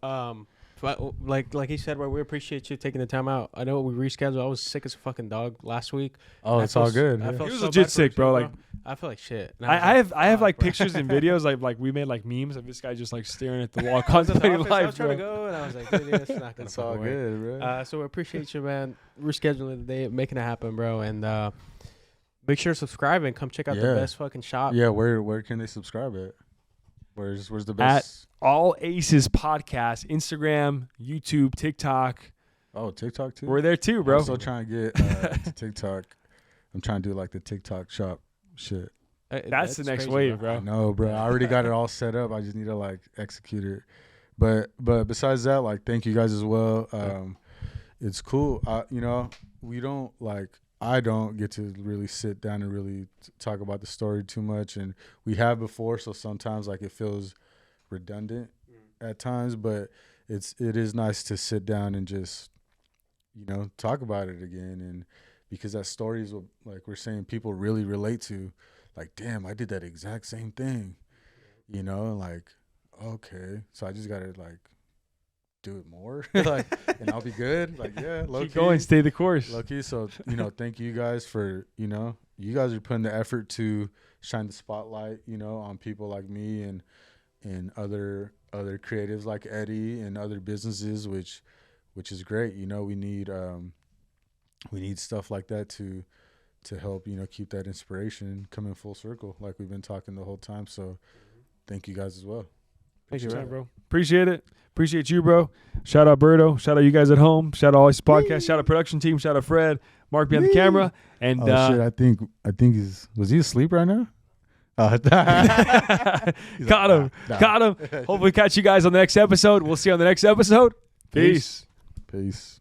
Like he said, bro, we appreciate you taking the time out. I know we rescheduled. I was sick as a fucking dog last week. Oh, it's all good. I felt he was so legit sick, bro. Bro. Like I feel like shit. I have like pictures and videos like we made like memes of this guy just like staring at the wall contemplating life. I was trying to go and I was like, dude, it's not gonna. It's all good, bro. So we appreciate you, man. Rescheduling the day, making it happen, bro, and make sure to subscribe and come check out the best fucking shop. Yeah, where can they subscribe at? Where's the best? At All Aces Podcast, Instagram, YouTube, TikTok. Oh, TikTok too? We're there too, bro. I'm still trying to get to TikTok. I'm trying to do like the TikTok shop shit. That's the next wave, bro. I know, bro. I already got it all set up. I just need to like execute it. But besides that, like, thank you guys as well. It's cool. You know, I don't get to really sit down and really talk about the story too much, and we have before, so sometimes like it feels redundant at times, but it is nice to sit down and just, you know, talk about it again, and because that story is what, like we're saying, people really relate to, like, damn, I did that exact same thing, you know, like, okay, so I just gotta like do it more, like, and I'll be good. Like, yeah, low keep key, going, stay the course. Low key. So, you know, thank you guys for, you know, you guys are putting the effort to shine the spotlight, you know, on people like me and other creatives like Eddie and other businesses, which which is great. You know, we need stuff like that to help, you know, keep that inspiration coming full circle, like we've been talking the whole time. So thank you guys as well. Thank you, bro. Appreciate it. Appreciate you, bro. Shout out Berto. Shout out you guys at home. Shout out Always Podcast. Shout out production team. Shout out Fred. Mark behind the camera. And shit, I think was he asleep right now? Got him. Got him. Hopefully catch you guys on the next episode. We'll see you on the next episode. Peace. Peace.